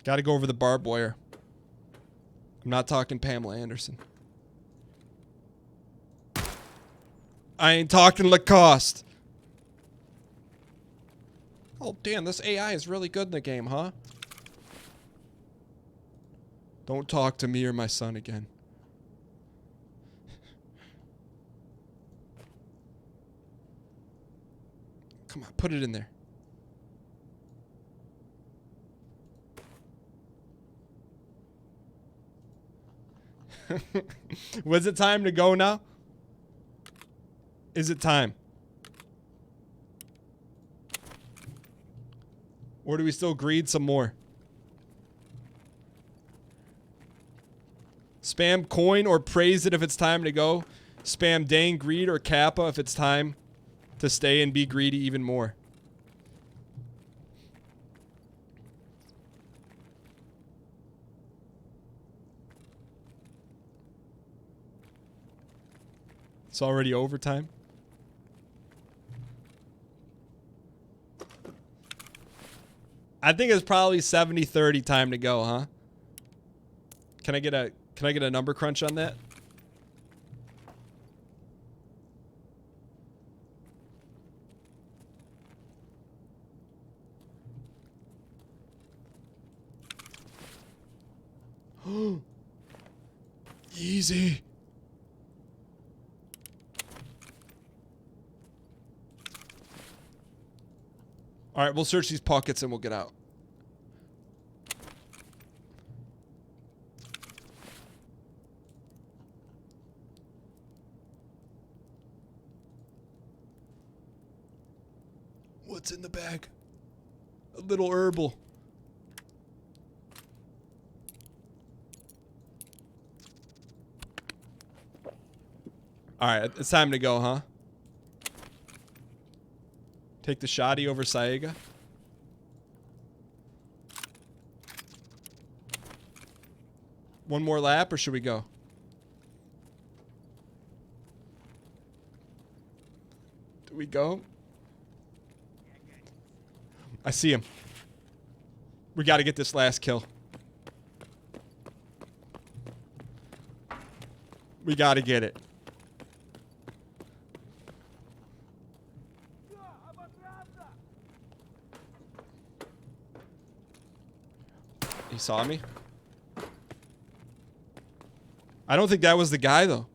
Got to go over the barbed wire. I'm not talking Pamela Anderson. I ain't talking Lacoste. Oh, damn, this AI is really good in the game, huh? Don't talk to me or my son again. Come on, put it in there. Was it time to go now? Is it time? Or do we still greed some more? Spam coin or praise it if it's time to go. Spam dang greed or kappa if it's time to stay and be greedy even more. It's already overtime. I think it's probably 70-30 time to go, huh? Can I get a number crunch on that? Easy. All right, we'll search these pockets and we'll get out. What's in the bag? A little herbal. All right, it's time to go, huh? Take the shoddy over Saega. One more lap, or should we go? Do we go? I see him. We got to get this last kill. We got to get it. He saw me. I don't think that was the guy, though.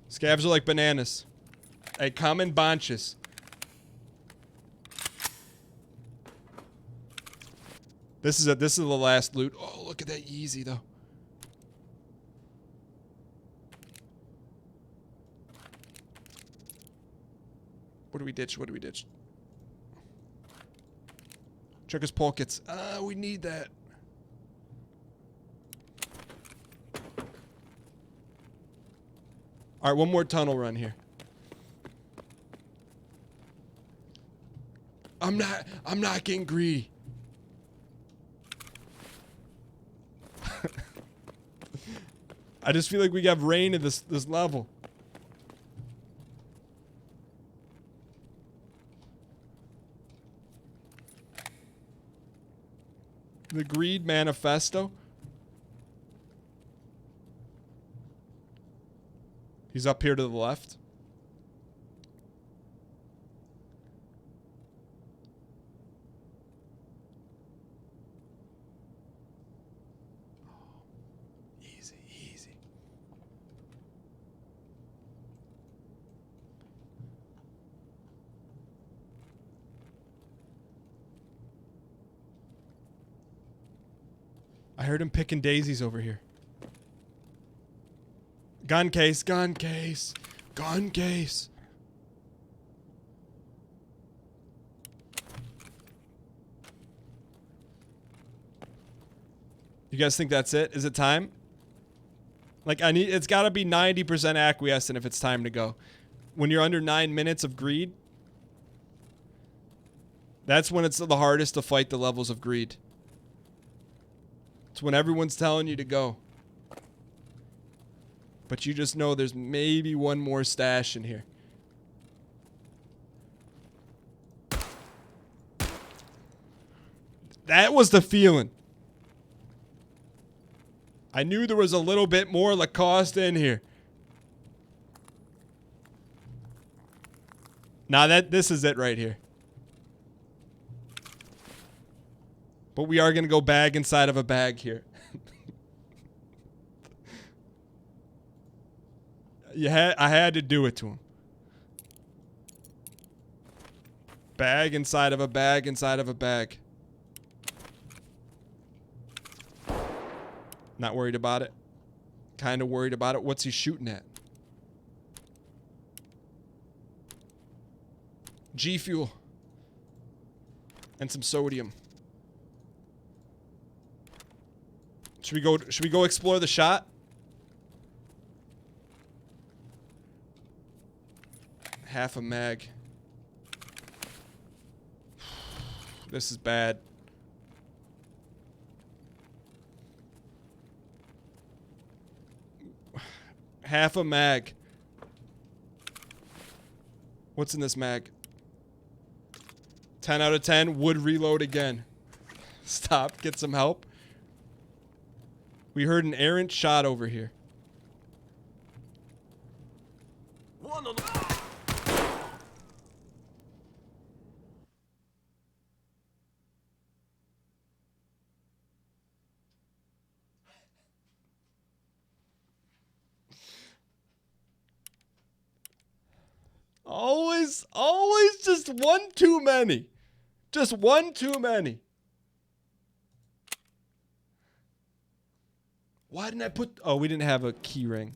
Scavs are like bananas. Hey, come in bunches. This is the last loot. Oh, look at that Yeezy, though. What do we ditch? What do we ditch? Check his pockets. We need that. All right, one more tunnel run here. I'm not getting greedy. I just feel like we have rain at this level. The Greed Manifesto. He's up here to the left. Easy, easy. I heard him picking daisies over here. Gun case, gun case, gun case. You guys think that's it? Is it time? Like, it's got to be 90% acquiescent if it's time to go. When you're under 9 minutes of greed, that's when it's the hardest to fight the levels of greed. It's when everyone's telling you to go. But you just know there's maybe one more stash in here. That was the feeling. I knew there was a little bit more Lacoste in here. Now this is it right here. But we are going to go bag inside of a bag here. I had to do it to him. Bag inside of a bag inside of a bag. Not worried about it. Kind of worried about it. What's he shooting at? G Fuel. And some sodium. Should we go explore the shot? Half a mag. This is bad. Half a mag. What's in this mag? 10 out of 10. Would reload again. Stop. Get some help. We heard an errant shot over here. Always just one too many. Just one too many. Why didn't I put... Oh, we didn't have a key ring.